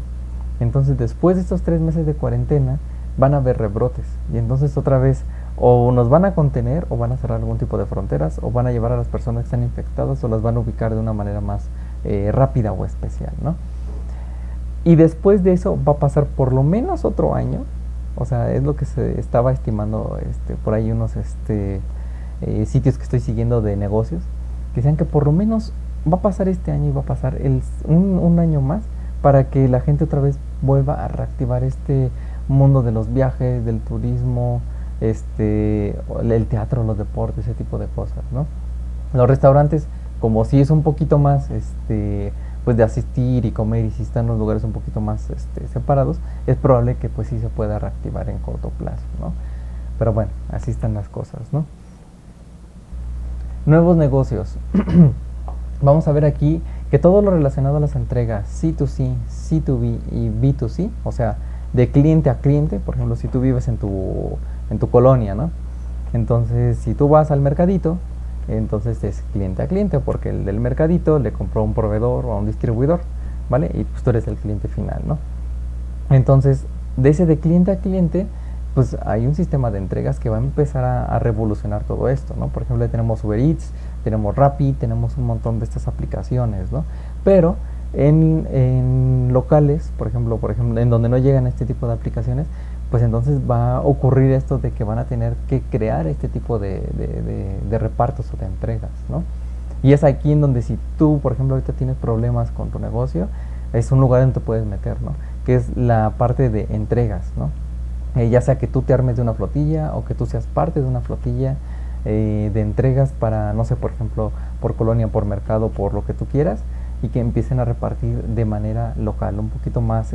entonces después de estos 3 meses de cuarentena van a haber rebrotes y entonces otra vez o nos van a contener o van a cerrar algún tipo de fronteras o van a llevar a las personas que están infectadas o las van a ubicar de una manera más rápida o especial, ¿no? Y después de eso va a pasar por lo menos otro año, o sea, es lo que se estaba estimando por ahí unos sitios que estoy siguiendo de negocios, que decían que por lo menos va a pasar este año y va a pasar un año más para que la gente otra vez vuelva a reactivar este mundo de los viajes, del turismo, el teatro, los deportes, ese tipo de cosas, ¿no? Los restaurantes, como si es un poquito más, pues de asistir y comer y si están los lugares un poquito más separados, es probable que pues sí se pueda reactivar en corto plazo, ¿no? Pero bueno, así están las cosas, ¿no? Nuevos negocios. Vamos a ver aquí que todo lo relacionado a las entregas C2C, C2B y B2C, o sea, de cliente a cliente, por ejemplo, si tú vives en tu colonia, ¿no? Entonces, si tú vas al mercadito, entonces es cliente a cliente, porque el del mercadito le compró a un proveedor o a un distribuidor. ¿vale? Y pues tú eres el cliente final, ¿no? Entonces, de ese de cliente a cliente, pues hay un sistema de entregas que va a empezar a revolucionar todo esto, ¿no? Por ejemplo, tenemos Uber Eats, tenemos Rappi, tenemos un montón de estas aplicaciones, ¿no? Pero en locales, por ejemplo, en donde no llegan este tipo de aplicaciones, pues entonces va a ocurrir esto de que van a tener que crear este tipo de repartos o de entregas, ¿no? Y es aquí en donde si tú, por ejemplo, ahorita tienes problemas con tu negocio, es un lugar donde te puedes meter, ¿no? Que es la parte de entregas, ¿no? Ya sea que tú te armes de una flotilla o que tú seas parte de una flotilla de entregas para, no sé, por ejemplo, por colonia, por mercado, por lo que tú quieras, y que empiecen a repartir de manera local, un poquito más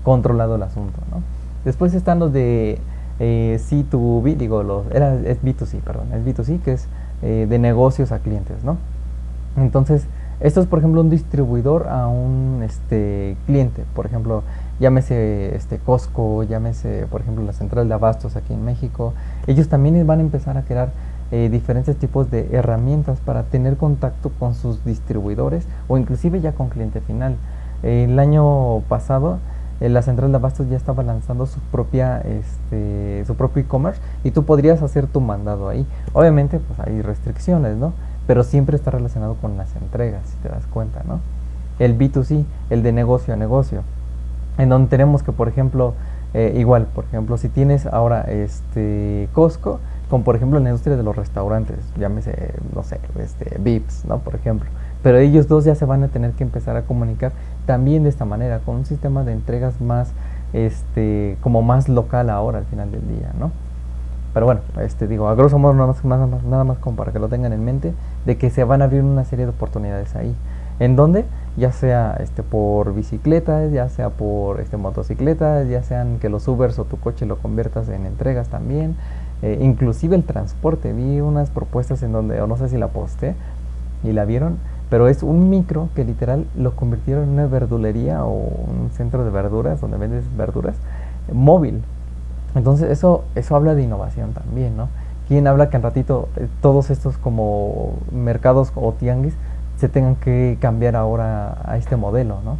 controlado el asunto, ¿no? Después están los de C2B, digo, es B2C, perdón, es B2C, que es de negocios a clientes, ¿no? Entonces, esto es, por ejemplo, un distribuidor a un cliente, por ejemplo, llámese Costco, llámese, por ejemplo, la central de abastos aquí en México. Ellos también van a empezar a crear diferentes tipos de herramientas para tener contacto con sus distribuidores o inclusive ya con cliente final. El año pasado la central de abastos ya estaba lanzando su propio e-commerce y tú podrías hacer tu mandado ahí. Obviamente, pues hay restricciones, ¿no? Pero siempre está relacionado con las entregas, si te das cuenta, ¿no? El B2C, el de negocio a negocio, en donde tenemos que, por ejemplo, igual, por ejemplo, si tienes ahora Costco, con por ejemplo la industria de los restaurantes, llámese, no sé, Vips, ¿no? Por ejemplo, pero ellos dos ya se van a tener que empezar a comunicar también de esta manera, con un sistema de entregas más, como más local ahora al final del día, ¿no? Pero bueno, digo, a grosso modo nada más como para que lo tengan en mente, de que se van a abrir una serie de oportunidades ahí. ¿En donde? Ya sea por bicicletas, ya sea por motocicletas, ya sean que los Ubers o tu coche lo conviertas en entregas también, inclusive el transporte. Vi unas propuestas en donde, o no sé si la posté y la vieron, pero es un micro que literal lo convirtieron en una verdulería o un centro de verduras, donde vendes verduras, móvil. Entonces eso habla de innovación también, ¿no? ¿Quién habla que al ratito todos estos como mercados o tianguis se tengan que cambiar ahora a este modelo, ¿no?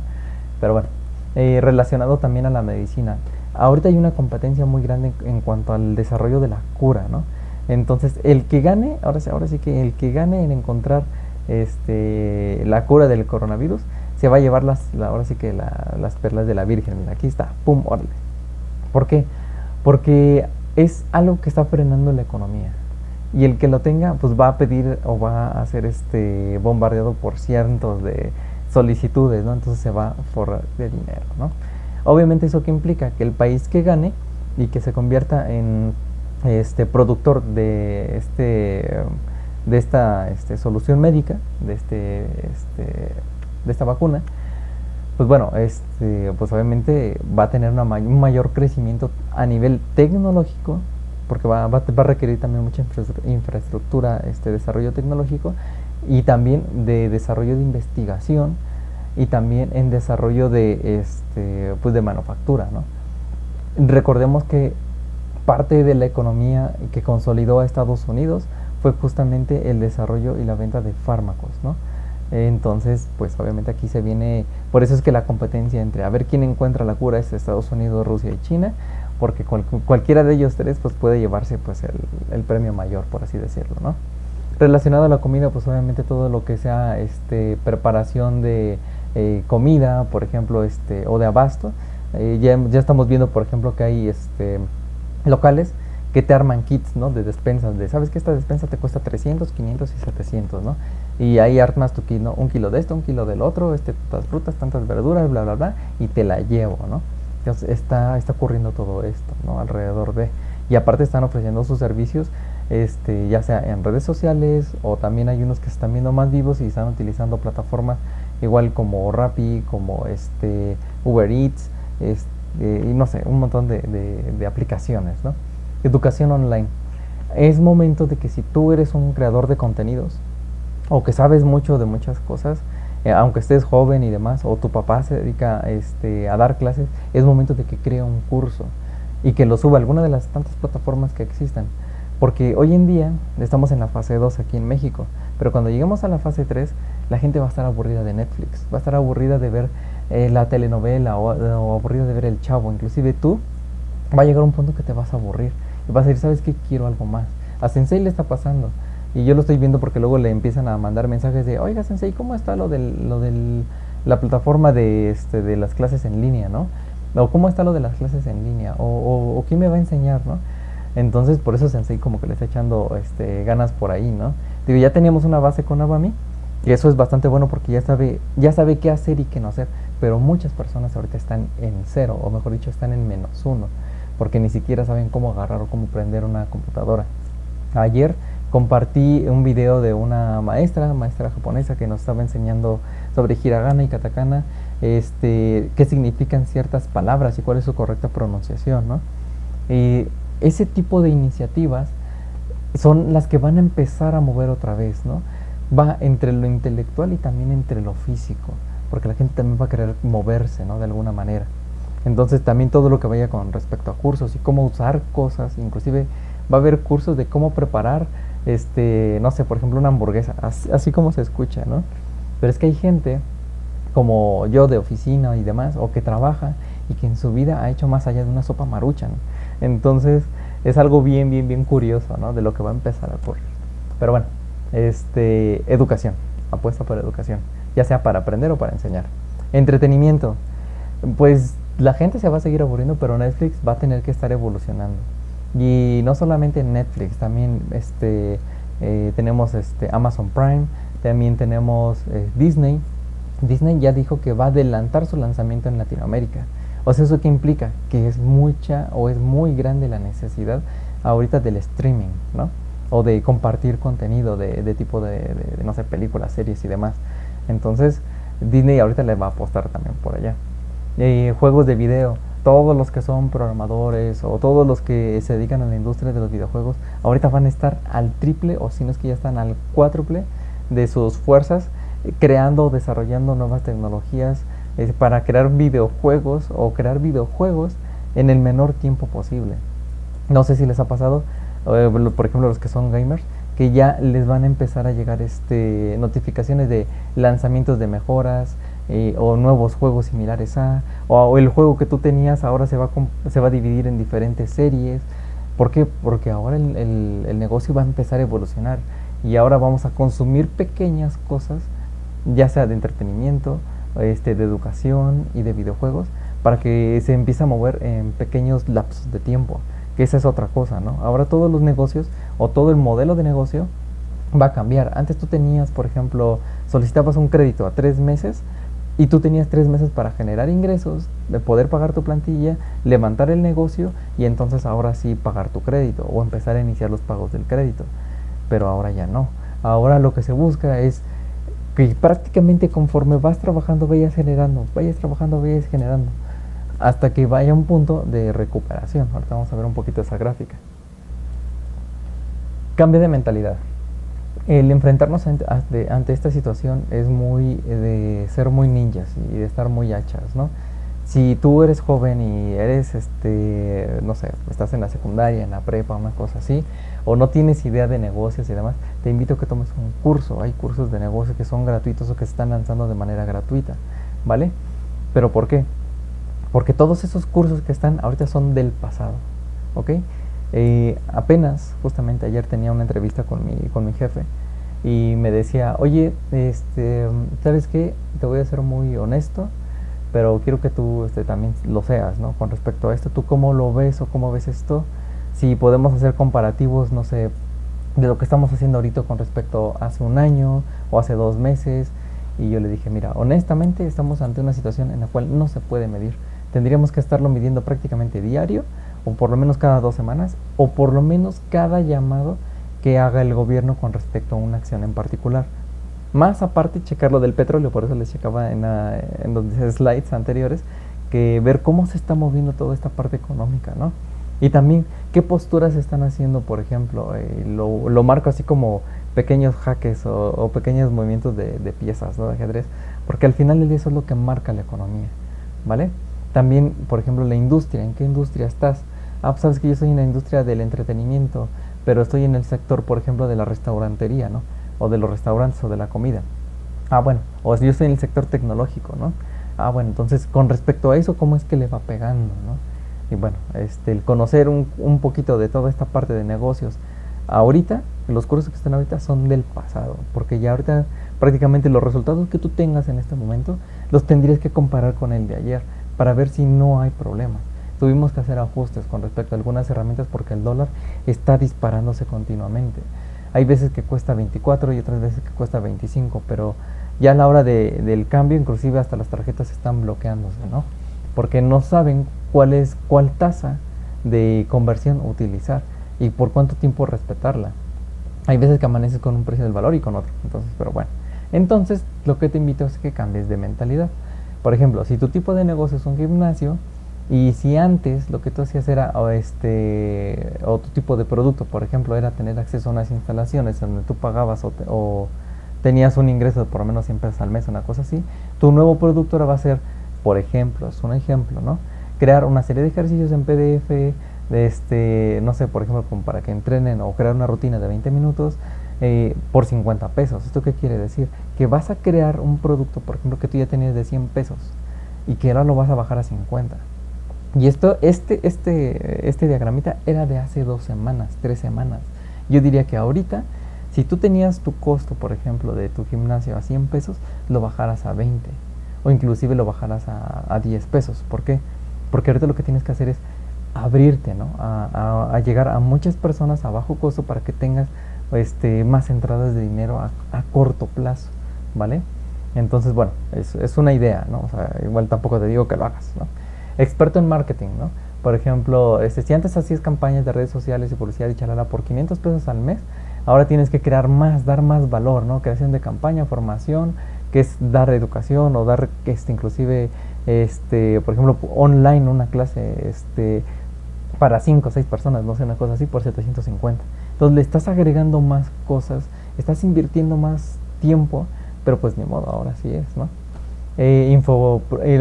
Pero bueno, relacionado también a la medicina. Ahorita hay una competencia muy grande en cuanto al desarrollo de la cura, ¿no? Entonces, el que gane, ahora sí que el que gane en encontrar la cura del coronavirus, se va a llevar ahora sí que las perlas de la Virgen. Mira, aquí está, pum, órale. ¿Por qué? Porque es algo que está frenando la economía. Y el que lo tenga, pues va a pedir o va a ser bombardeado por cientos de solicitudes, ¿no? Entonces se va a forrar de dinero, ¿no? Obviamente, ¿eso qué implica? Que el país que gane y que se convierta en productor de esta solución médica, de esta vacuna, pues bueno, pues obviamente va a tener un mayor crecimiento a nivel tecnológico, porque va a requerir también mucha infraestructura, desarrollo tecnológico, y también de desarrollo de investigación, y también en desarrollo pues de manufactura, ¿no? Recordemos que parte de la economía que consolidó a Estados Unidos fue justamente el desarrollo y la venta de fármacos, ¿no? Entonces, pues obviamente aquí se viene, por eso es que la competencia entre a ver quién encuentra la cura es Estados Unidos, Rusia y China, porque cualquiera de ellos tres pues puede llevarse pues el premio mayor, por así decirlo, ¿no? Relacionado a la comida, pues obviamente todo lo que sea preparación de comida, por ejemplo, o de abasto, ya estamos viendo, por ejemplo, que hay locales que te arman kits, ¿no? De despensas, sabes que esta despensa te cuesta 300, 500 y 700, ¿no? Y ahí armas tu kit, ¿no? Un kilo de esto, un kilo del otro, tantas frutas, tantas verduras, bla, bla, bla, y te la llevo, ¿no? Entonces está ocurriendo todo esto, ¿no? Alrededor de... Y aparte están ofreciendo sus servicios, ya sea en redes sociales, o también hay unos que se están viendo más vivos y están utilizando plataformas igual como Rappi, como Uber Eats, y no sé, un montón de aplicaciones, ¿no? Educación online. Es momento de que si tú eres un creador de contenidos o que sabes mucho de muchas cosas, aunque estés joven y demás, o tu papá se dedica a dar clases, es momento de que cree un curso y que lo suba a alguna de las tantas plataformas que existan. Porque hoy en día estamos en la fase 2 aquí en México, pero cuando lleguemos a la fase 3, la gente va a estar aburrida de Netflix, va a estar aburrida de ver la telenovela o aburrida de ver El Chavo. Inclusive tú va a llegar un punto que te vas a aburrir y vas a decir, ¿sabes qué? Quiero algo más. A Sensei le está pasando y yo lo estoy viendo porque luego le empiezan a mandar mensajes de, oiga Sensei, ¿cómo está la plataforma de las clases en línea, ¿no? O cómo está lo de las clases en línea, o quién me va a enseñar, ¿no? Entonces por eso Sensei como que le está echando ganas por ahí, ¿no? Digo, ya teníamos una base con Abami y eso es bastante bueno porque ya sabe qué hacer y qué no hacer, pero muchas personas ahorita están en cero, o mejor dicho, están en -1, porque ni siquiera saben cómo agarrar o cómo prender una computadora. Ayer compartí un video de una maestra japonesa que nos estaba enseñando sobre hiragana y katakana, qué significan ciertas palabras y cuál es su correcta pronunciación, ¿no? Y ese tipo de iniciativas son las que van a empezar a mover otra vez, ¿no? Va entre lo intelectual y también entre lo físico, porque la gente también va a querer moverse, ¿no? De alguna manera. Entonces también todo lo que vaya con respecto a cursos y cómo usar cosas, inclusive va a haber cursos de cómo preparar, no sé, por ejemplo, una hamburguesa, así como se escucha, ¿no? Pero es que hay gente como yo de oficina y demás, o que trabaja y que en su vida ha hecho más allá de una sopa Maruchan. Entonces es algo bien, bien, bien curioso, ¿no? De lo que va a empezar a ocurrir. Pero bueno, educación, apuesta por educación, ya sea para aprender o para enseñar. Entretenimiento, pues la gente se va a seguir aburriendo, pero Netflix va a tener que estar evolucionando. Y no solamente Netflix, también tenemos Amazon Prime, también tenemos Disney. Disney ya dijo que va a adelantar su lanzamiento en Latinoamérica. O sea, ¿eso qué implica? Que es mucha o es muy grande la necesidad ahorita del streaming, ¿no? O de compartir contenido de tipo no sé, películas, series y demás. Entonces, Disney ahorita le va a apostar también por allá. Juegos de video, todos los que son programadores o todos los que se dedican a la industria de los videojuegos, ahorita van a estar al triple, o si no es que ya están al cuádruple de sus fuerzas, creando o desarrollando nuevas tecnologías para crear videojuegos o crear videojuegos en el menor tiempo posible. No sé si les ha pasado, por ejemplo, los que son gamers, que ya les van a empezar a llegar notificaciones de lanzamientos de mejoras, o nuevos juegos similares o el juego que tú tenías ahora se va a dividir en diferentes series. ¿Por qué? Porque ahora el negocio va a empezar a evolucionar y ahora vamos a consumir pequeñas cosas, ya sea de entretenimiento, de educación y de videojuegos, para que se empiece a mover en pequeños lapsos de tiempo, que esa es otra cosa, ¿no? Ahora todos los negocios o todo el modelo de negocio va a cambiar. Antes tú tenías, por ejemplo, solicitabas un crédito a 3 meses y tú tenías 3 meses para generar ingresos, de poder pagar tu plantilla, levantar el negocio y entonces ahora sí pagar tu crédito o empezar a iniciar los pagos del crédito. Pero ahora ya no. Ahora lo que se busca es que prácticamente conforme vas trabajando vayas generando, hasta que vaya un punto de recuperación. Ahorita vamos a ver un poquito esa gráfica. Cambio de mentalidad. El enfrentarnos ante esta situación es muy de ser muy ninjas y de estar muy hachas, ¿no? Si tú eres joven y eres, no sé, estás en la secundaria, en la prepa, una cosa así, o no tienes idea de negocios y demás, te invito a que tomes un curso. Hay cursos de negocios que son gratuitos o que se están lanzando de manera gratuita, ¿vale? ¿Pero por qué? Porque todos esos cursos que están ahorita son del pasado, ¿ok? Apenas, justamente ayer tenía una entrevista con mi jefe y me decía, oye, ¿sabes qué? Te voy a ser muy honesto, pero quiero que tú también lo seas, ¿no? Con respecto a esto, ¿tú cómo lo ves o cómo ves esto? Si podemos hacer comparativos, no sé, de lo que estamos haciendo ahorita con respecto a hace un año o hace 2 meses. Y yo le dije, mira, honestamente estamos ante una situación en la cual no se puede medir. Tendríamos que estarlo midiendo prácticamente diario, o por lo menos cada 2 semanas, o por lo menos cada llamado que haga el gobierno con respecto a una acción en particular. Más aparte, checar lo del petróleo, por eso les checaba en los slides anteriores, que ver cómo se está moviendo toda esta parte económica, ¿no? Y también qué posturas se están haciendo, por ejemplo, lo marco así como pequeños jaques o pequeños movimientos de piezas, ¿no? De ajedrez, porque al final del día eso es lo que marca la economía, ¿vale? También, por ejemplo, la industria, ¿en qué industria estás? Pues sabes que yo estoy en la industria del entretenimiento, pero estoy en el sector, por ejemplo, de la restaurantería, ¿no? O de los restaurantes o de la comida. Bueno, o si yo estoy en el sector tecnológico, ¿no? Bueno, entonces con respecto a eso, ¿cómo es que le va pegando, ¿no? Y bueno, el conocer un poquito de toda esta parte de negocios, ahorita, los cursos que están ahorita son del pasado, porque ya ahorita prácticamente los resultados que tú tengas en este momento los tendrías que comparar con el de ayer para ver si no hay problemas. Tuvimos que hacer ajustes con respecto a algunas herramientas porque el dólar está disparándose continuamente. Hay veces que cuesta 24 y otras veces que cuesta 25, pero ya a la hora del cambio, inclusive hasta las tarjetas están bloqueándose, ¿no? Porque no saben cuál tasa de conversión utilizar y por cuánto tiempo respetarla. Hay veces que amaneces con un precio del valor y con otro, entonces, pero bueno. Entonces, lo que te invito es que cambies de mentalidad. Por ejemplo, si tu tipo de negocio es un gimnasio y si antes lo que tú hacías era o tu tipo de producto, por ejemplo, era tener acceso a unas instalaciones donde tú pagabas o tenías un ingreso de por lo menos 100 pesos al mes, una cosa así, tu nuevo producto ahora va a ser, por ejemplo, es un ejemplo, ¿no? Crear una serie de ejercicios en PDF, no sé, por ejemplo, como para que entrenen o crear una rutina de 20 minutos por 50 pesos. ¿Esto qué quiere decir? Que vas a crear un producto, por ejemplo, que tú ya tenías de 100 pesos y que ahora lo vas a bajar a 50. Y este diagramita era de hace 2 semanas, 3 semanas. Yo diría que ahorita, si tú tenías tu costo, por ejemplo, de tu gimnasio a 100 pesos, lo bajaras a 20 o inclusive lo bajaras a 10 pesos. ¿Por qué? Porque ahorita lo que tienes que hacer es abrirte, ¿no? A llegar a muchas personas a bajo costo para que tengas más entradas de dinero a corto plazo, ¿vale? Entonces, bueno, es una idea, ¿no? O sea, igual tampoco te digo que lo hagas, ¿no? Experto en marketing, ¿no? Por ejemplo, si antes hacías campañas de redes sociales y publicidad y chalala por 500 pesos al mes, ahora tienes que crear más, dar más valor, ¿no? Creación de campaña, formación, que es dar educación o dar inclusive por ejemplo, online una clase para 5 o 6 personas, no sé, una cosa así, por 750. Entonces le estás agregando más cosas, estás invirtiendo más tiempo, pero pues ni modo, ahora sí es, ¿no?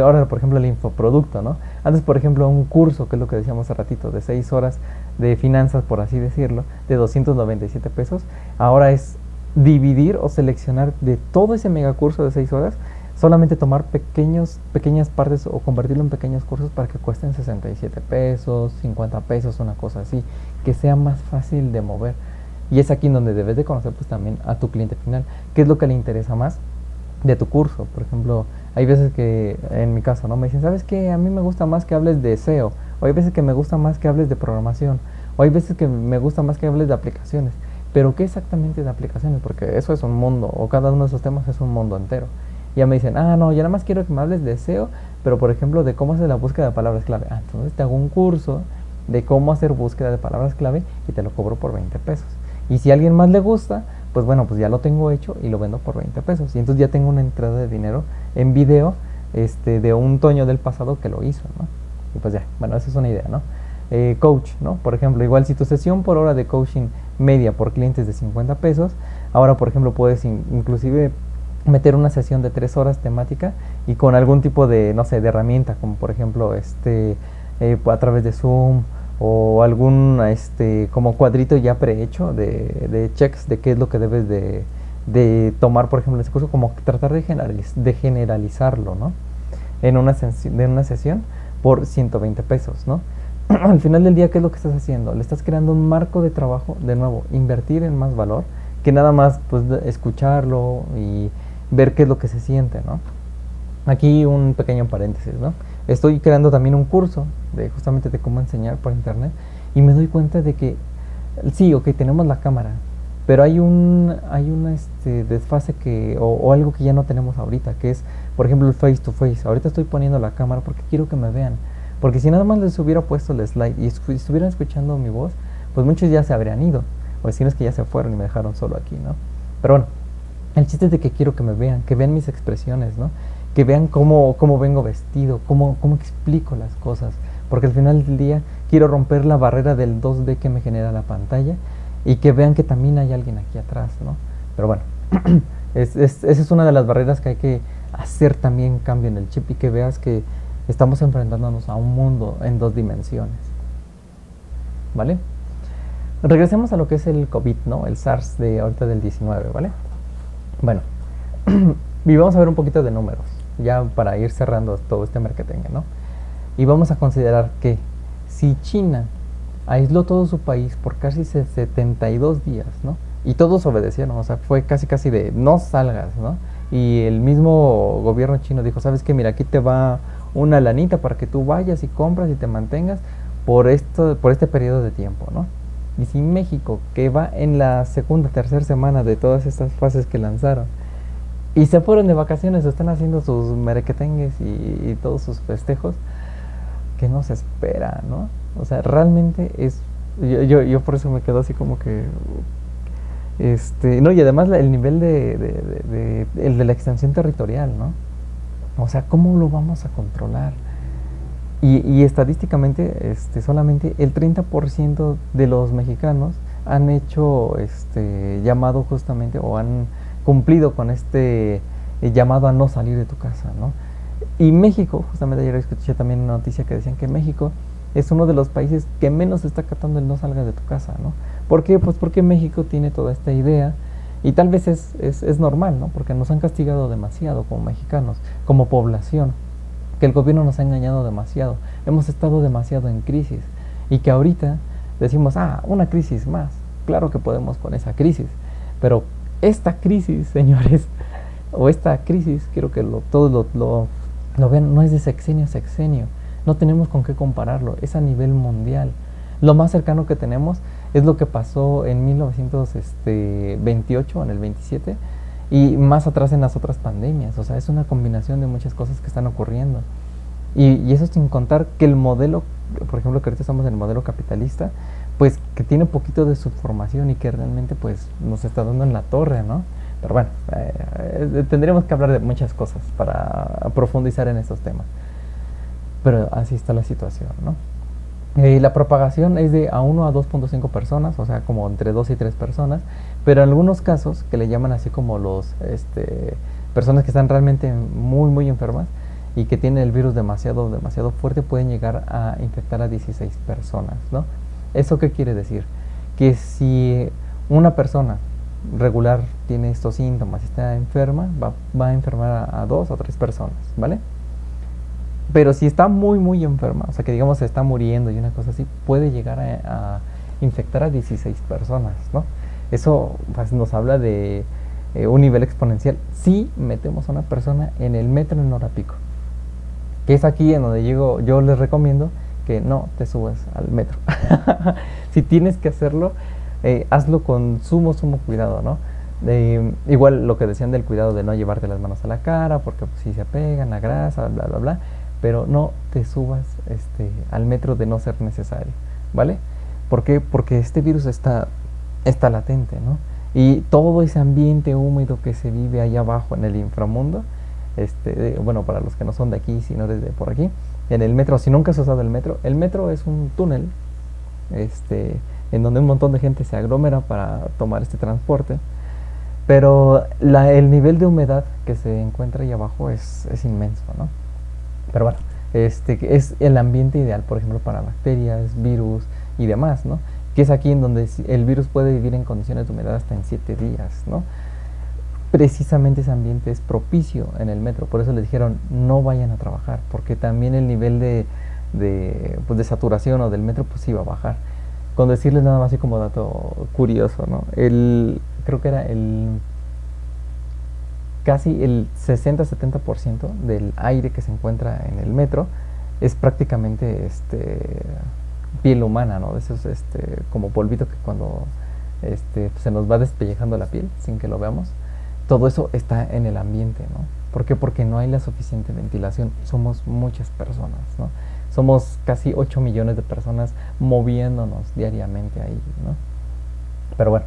Ahora, por ejemplo, el infoproducto, ¿no? Antes, por ejemplo, un curso, que es lo que decíamos hace ratito, de 6 horas de finanzas, por así decirlo, de 297 pesos, ahora es dividir o seleccionar de todo ese megacurso de 6 horas, solamente tomar pequeñas partes o convertirlo en pequeños cursos para que cuesten 67 pesos, 50 pesos, una cosa así, que sea más fácil de mover. Y es aquí donde debes de conocer pues también a tu cliente final, qué es lo que le interesa más de tu curso. Por ejemplo, hay veces que, en mi caso, ¿no? Me dicen, ¿sabes qué? A mí me gusta más que hables de SEO, o hay veces que me gusta más que hables de programación, o hay veces que me gusta más que hables de aplicaciones. Pero ¿qué exactamente de aplicaciones? Porque eso es un mundo, o cada uno de esos temas es un mundo entero. Y ya me dicen, no, yo nada más quiero que me hables de SEO, pero por ejemplo de cómo hacer la búsqueda de palabras clave. Entonces te hago un curso de cómo hacer búsqueda de palabras clave y te lo cobro por 20 pesos. Y si a alguien más le gusta, pues bueno, pues ya lo tengo hecho y lo vendo por 20 pesos. Y entonces ya tengo una entrada de dinero en video de un Toño del pasado que lo hizo, ¿no? Y pues ya, bueno, esa es una idea, ¿no? Coach, ¿no? Por ejemplo, igual si tu sesión por hora de coaching media por clientes de 50 pesos, ahora por ejemplo puedes inclusive meter una sesión de 3 horas temática y con algún tipo de, no sé, de herramienta, como por ejemplo a través de Zoom o algún como cuadrito ya prehecho de checks de qué es lo que debes de tomar, por ejemplo, en ese curso, como tratar de generalizarlo, ¿no? En una sesión por 120 pesos, ¿no? Al final del día, ¿qué es lo que estás haciendo? Le estás creando un marco de trabajo, de nuevo, invertir en más valor, que nada más pues escucharlo y ver qué es lo que se siente, ¿no? Aquí un pequeño paréntesis, ¿no? Estoy creando también un curso justamente de cómo enseñar por internet y me doy cuenta de que sí, ok, tenemos la cámara, pero hay un desfase o algo que ya no tenemos ahorita, que es, por ejemplo, el face to face. Ahorita estoy poniendo la cámara porque quiero que me vean, porque si nada más les hubiera puesto el slide y estuvieran escuchando mi voz, pues muchos ya se habrían ido, o si no es que ya se fueron y me dejaron solo aquí, ¿no? Pero bueno, el chiste es de que quiero que me vean, que vean mis expresiones, ¿no? Que vean cómo vengo vestido, cómo explico las cosas, porque al final del día quiero romper la barrera del 2D que me genera la pantalla y que vean que también hay alguien aquí atrás, ¿no? Pero bueno, esa es una de las barreras que hay que hacer también cambio en el chip y que veas que estamos enfrentándonos a un mundo en 2 dimensiones, ¿vale? Regresemos a lo que es el COVID, ¿no? El SARS de ahorita del 19, ¿vale? Bueno, Y vamos a ver un poquito de números, ya para ir cerrando todo este mercatengue, ¿no? Y vamos a considerar que si China aisló todo su país por casi 72 días, ¿no? Y todos obedecieron, o sea, fue casi casi de no salgas, ¿no? Y el mismo gobierno chino dijo, ¿sabes qué? Mira, aquí te va una lanita para que tú vayas y compras y te mantengas por este periodo de tiempo, ¿no? Y si México, que va en la segunda, tercera semana de todas estas fases que lanzaron, y se fueron de vacaciones, están haciendo sus merequetengues y todos sus festejos, que no se espera, ¿no? O sea, realmente es... Yo por eso me quedo así como que... no, y además el nivel el de la extensión territorial, ¿no? O sea, ¿cómo lo vamos a controlar? Y estadísticamente, solamente el 30% de los mexicanos han hecho llamado justamente o han cumplido con llamado a no salir de tu casa, ¿no? Y México, justamente ayer escuché también una noticia que decían que México es uno de los países que menos está acatando el no salgas de tu casa, ¿no? ¿Por qué? Pues porque México tiene toda esta idea y tal vez es normal, ¿no? Porque nos han castigado demasiado como mexicanos, como población, que el gobierno nos ha engañado demasiado, hemos estado demasiado en crisis y que ahorita decimos, una crisis más, claro que podemos con esa crisis, pero esta crisis, señores, o esta crisis, quiero que todos lo vean, no es de sexenio a sexenio, no tenemos con qué compararlo, es a nivel mundial. Lo más cercano que tenemos es lo que pasó en 1928, en el 27, y más atrás en las otras pandemias. O sea, es una combinación de muchas cosas que están ocurriendo. Y eso sin contar que el modelo, por ejemplo, que ahorita estamos en el modelo capitalista, pues que tiene poquito de subformación y que realmente pues nos está dando en la torre, ¿no? Pero bueno, tendríamos que hablar de muchas cosas para profundizar en estos temas. Pero así está la situación, ¿no? La propagación es de a 1 a 2.5 personas, o sea, como entre 2 y 3 personas, pero en algunos casos, que le llaman así como personas que están realmente muy, muy enfermas y que tienen el virus demasiado, demasiado fuerte, pueden llegar a infectar a 16 personas, ¿no? ¿Eso qué quiere decir? Que si una persona regular tiene estos síntomas y está enferma, va a enfermar a 2 o 3 personas, ¿vale? Pero si está muy, muy enferma, o sea, que digamos se está muriendo y una cosa así, puede llegar a infectar a 16 personas, ¿no? Eso pues, nos habla de un nivel exponencial. Si metemos a una persona en el metro en hora pico, que es aquí en donde yo les recomiendo que no te subas al metro. Si tienes que hacerlo, hazlo con sumo, sumo cuidado, ¿no? Igual lo que decían del cuidado de no llevarte las manos a la cara, porque pues, si se pegan la grasa, bla, bla, bla. Pero no te subas al metro de no ser necesario, ¿vale? ¿Por qué? Porque este virus está latente, ¿no? Y todo ese ambiente húmedo que se vive allá abajo en el inframundo, bueno, para los que no son de aquí, sino desde por aquí, en el metro, si nunca has usado el metro es un túnel, en donde un montón de gente se aglomera para tomar este transporte, pero el nivel de humedad que se encuentra ahí abajo es inmenso, ¿no? Pero bueno, es el ambiente ideal, por ejemplo, para bacterias, virus y demás, ¿no? Que es aquí en donde el virus puede vivir en condiciones de humedad hasta en 7 días, ¿no? Precisamente ese ambiente es propicio en el metro, por eso les dijeron no vayan a trabajar, porque también el nivel pues de saturación o del metro pues iba a bajar. Con decirles nada más así como dato curioso, ¿no? Creo que era casi el 60-70% del aire que se encuentra en el metro es prácticamente piel humana, ¿no? De esos como polvito que cuando se nos va despellejando la piel sin que lo veamos. Todo eso está en el ambiente, ¿no? ¿Por qué? Porque no hay la suficiente ventilación. Somos muchas personas, ¿no? Somos casi 8 millones de personas moviéndonos diariamente ahí, ¿no? Pero bueno,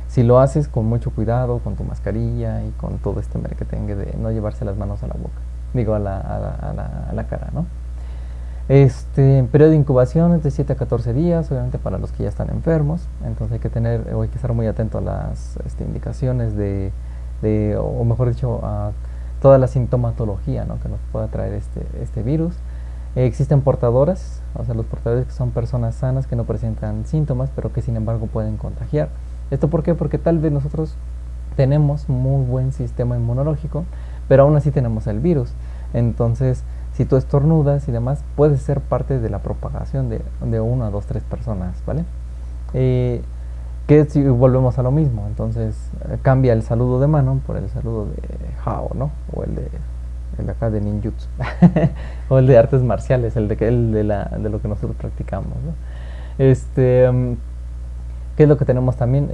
si lo haces con mucho cuidado, con tu mascarilla y con todo este merequetengue de no llevarse las manos a la boca, digo a la cara, ¿no? Periodo de incubación es de 7 a 14 días, obviamente para los que ya están enfermos, entonces hay que estar muy atento a las indicaciones o mejor dicho, a toda la sintomatología, ¿no? Que nos pueda traer este virus. Existen portadoras, o sea, los portadores que son personas sanas que no presentan síntomas, pero que sin embargo pueden contagiar. ¿Esto por qué? Porque tal vez nosotros tenemos muy buen sistema inmunológico, pero aún así tenemos el virus. Entonces, si tú estornudas y demás, puede ser parte de la propagación de una, dos, tres personas, ¿vale? Que si volvemos a lo mismo, entonces cambia el saludo de mano por el saludo de Hao, ¿no? O el de acá de ninjutsu, o el de artes marciales, el de lo que nosotros practicamos, ¿no? ¿Qué es lo que tenemos también?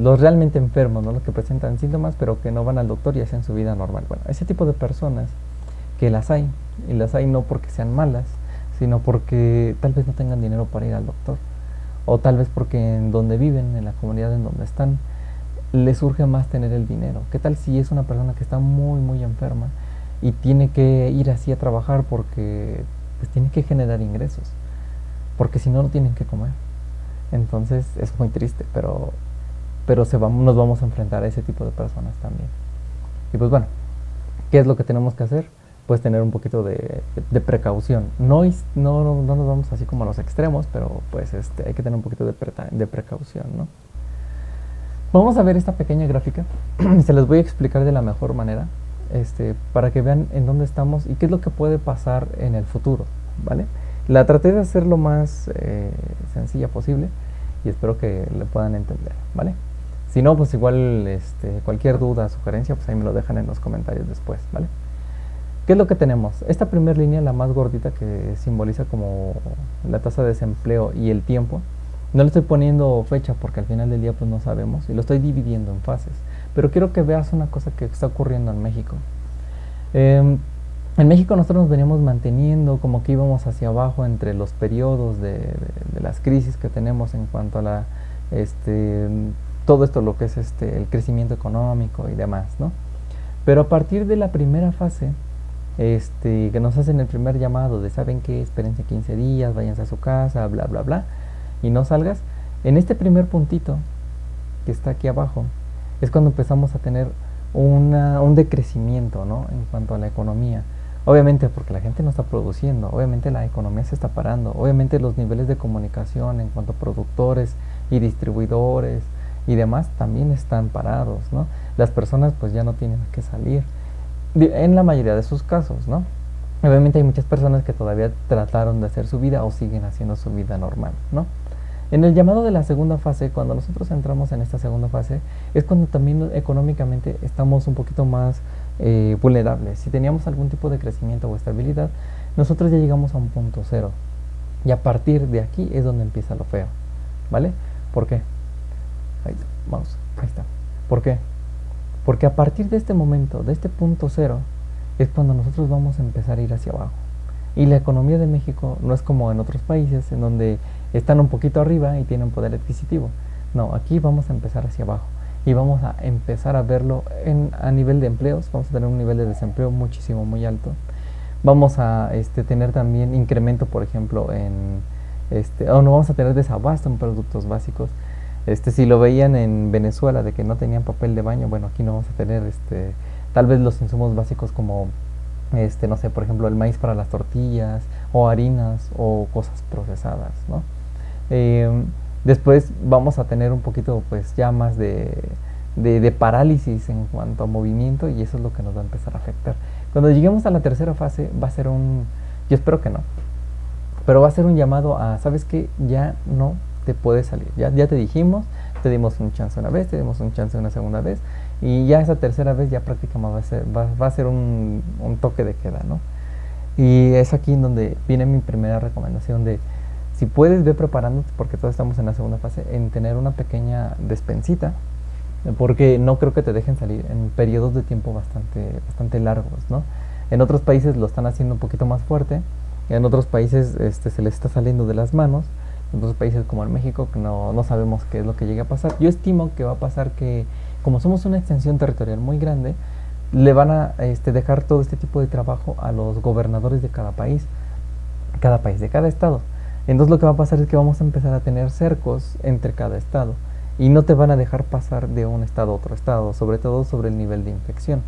Los realmente enfermos, ¿no? Los que presentan síntomas, pero que no van al doctor y hacen su vida normal. Bueno, ese tipo de personas que las hay, y las hay no porque sean malas, sino porque tal vez no tengan dinero para ir al doctor, o tal vez porque en donde viven, en la comunidad en donde están, les surge más tener el dinero. ¿Qué tal si es una persona que está muy, muy enferma y tiene que ir así a trabajar porque pues tiene que generar ingresos? Porque si no, no tienen que comer. Entonces es muy triste, pero nos vamos a enfrentar a ese tipo de personas también. Y pues bueno, ¿qué es lo que tenemos que hacer? Pues tener un poquito de precaución. No nos vamos así como a los extremos, pero pues hay que tener un poquito de precaución, ¿no? Vamos a ver esta pequeña gráfica y se les voy a explicar de la mejor manera, para que vean en dónde estamos y qué es lo que puede pasar en el futuro, ¿vale? La traté de hacer lo más sencilla posible y espero que le puedan entender, ¿vale? Si no, pues igual cualquier duda, sugerencia, pues ahí me lo dejan en los comentarios después, ¿vale? ¿Qué es lo que tenemos? Esta primera línea, la más gordita, que simboliza como la tasa de desempleo y el tiempo, no le estoy poniendo fecha porque al final del día pues no sabemos y lo estoy dividiendo en fases. Pero quiero que veas una cosa que está ocurriendo en México. En México nosotros nos veníamos manteniendo como que íbamos hacia abajo entre los periodos de las crisis que tenemos en cuanto a todo esto, lo que es el crecimiento económico y demás, ¿no? Pero a partir de la primera fase, que nos hacen el primer llamado de ¿saben qué? Espérense 15 días, váyanse a su casa, bla, bla, bla, y no salgas. En este primer puntito que está aquí abajo es cuando empezamos a tener un decrecimiento, ¿no? En cuanto a la economía. Obviamente porque la gente no está produciendo, obviamente la economía se está parando, obviamente los niveles de comunicación en cuanto a productores y distribuidores y demás también están parados, ¿no? Las personas pues ya no tienen que salir, en la mayoría de sus casos, ¿no? Obviamente hay muchas personas que todavía trataron de hacer su vida o siguen haciendo su vida normal, ¿no? En el llamado de la segunda fase, cuando nosotros entramos en esta segunda fase, es cuando también económicamente estamos un poquito más vulnerables. Si teníamos algún tipo de crecimiento o estabilidad, nosotros ya llegamos a un punto cero. Y a partir de aquí es donde empieza lo feo, ¿vale? ¿Por qué? Ahí está. ¿Por qué? Porque a partir de este momento, de este punto cero, es cuando nosotros vamos a empezar a ir hacia abajo. Y la economía de México no es como en otros países en donde están un poquito arriba y tienen poder adquisitivo. No, aquí vamos a empezar hacia abajo y vamos a empezar a verlo a nivel de empleos. Vamos a tener un nivel de desempleo muchísimo, muy alto. Vamos a tener también incremento, por ejemplo, no vamos a tener desabasto en productos básicos. Si lo veían en Venezuela de que no tenían papel de baño, bueno, aquí no vamos a tener tal vez los insumos básicos como no sé, por ejemplo, el maíz para las tortillas, o harinas, o cosas procesadas, ¿no? Después vamos a tener un poquito, pues, ya más de parálisis en cuanto a movimiento, y eso es lo que nos va a empezar a afectar. Cuando lleguemos a la tercera fase, va a ser yo espero que no, pero va a ser un llamado a, ¿sabes qué? Ya no te puedes salir, ya te dijimos, te dimos un chance una vez, te dimos un chance una segunda vez, y ya esa tercera vez ya prácticamente va a ser un toque de queda, ¿no? Y es aquí en donde viene mi primera recomendación de, si puedes, ve preparándote, porque todos estamos en la segunda fase, en tener una pequeña despensita, porque no creo que te dejen salir en periodos de tiempo bastante largos, ¿no? En otros países lo están haciendo un poquito más fuerte, en otros países se les está saliendo de las manos, en otros países como en México, que no sabemos qué es lo que llegue a pasar. Yo estimo que va a pasar que, como somos una extensión territorial muy grande, le van a dejar todo este tipo de trabajo a los gobernadores de cada país, de cada estado. Entonces lo que va a pasar es que vamos a empezar a tener cercos entre cada estado y no te van a dejar pasar de un estado a otro estado, sobre todo sobre el nivel de infección.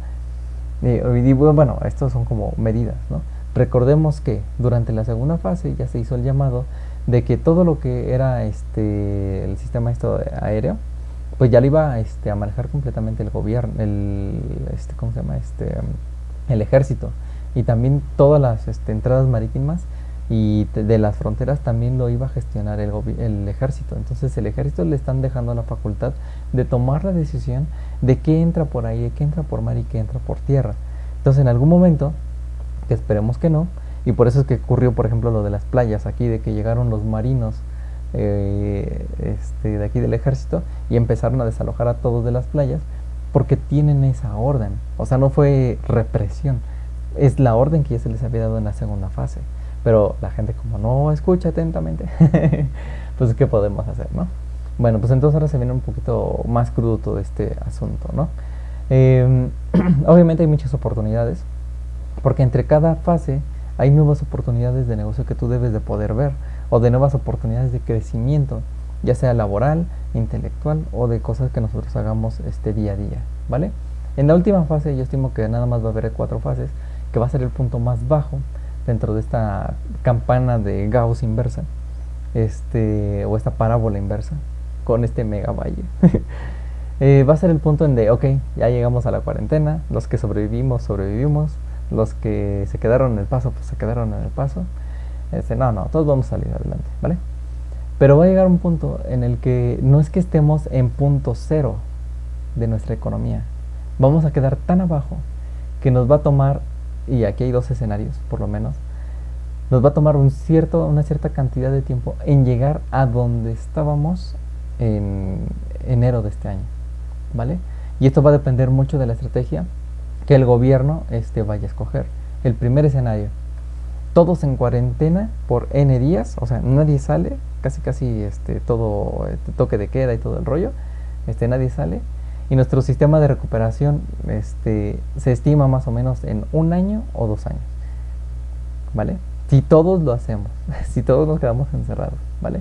Y bueno, estos son como medidas, ¿no? Recordemos que durante la segunda fase ya se hizo el llamado de que todo lo que era el sistema aéreo, pues ya lo iba a manejar completamente el gobierno, ¿cómo se llama? El ejército. Y también todas las entradas marítimas y de las fronteras también lo iba a gestionar el ejército. Entonces el ejército le están dejando la facultad de tomar la decisión de qué entra por ahí, de qué entra por mar y qué entra por tierra. Entonces en algún momento, que esperemos que no, y por eso es que ocurrió, por ejemplo, lo de las playas aquí, de que llegaron los marinos de aquí del ejército y empezaron a desalojar a todos de las playas porque tienen esa orden. O sea, no fue represión, es la orden que ya se les había dado en la segunda fase. Pero la gente como no escucha atentamente, pues ¿qué podemos hacer, no? Bueno, pues entonces ahora se viene un poquito más crudo todo este asunto, ¿no? Obviamente hay muchas oportunidades, porque entre cada fase hay nuevas oportunidades de negocio que tú debes de poder ver, o de nuevas oportunidades de crecimiento, ya sea laboral, intelectual o de cosas que nosotros hagamos día a día, ¿vale? En la última fase yo estimo que nada más va a haber 4 fases, que va a ser el punto más bajo dentro de esta campana de Gauss inversa, o esta parábola inversa, con este mega valle. Va a ser el punto en de, ok, ya llegamos a la cuarentena, los que sobrevivimos, los que se quedaron en el paso, pues se quedaron en el paso. No, todos vamos a salir adelante, ¿vale? Pero va a llegar un punto en el que no es que estemos en punto cero de nuestra economía, vamos a quedar tan abajo que nos va a tomar, y aquí hay 2 escenarios por lo menos, nos va a tomar una cierta cantidad de tiempo en llegar a donde estábamos en enero de este año, ¿vale? Y esto va a depender mucho de la estrategia que el gobierno vaya a escoger. El primer escenario, todos en cuarentena por N días, o sea, nadie sale, casi todo toque de queda y todo el rollo, nadie sale, y nuestro sistema de recuperación se estima más o menos en 1 año o 2 años, ¿vale? Si todos lo hacemos, si todos nos quedamos encerrados, ¿vale?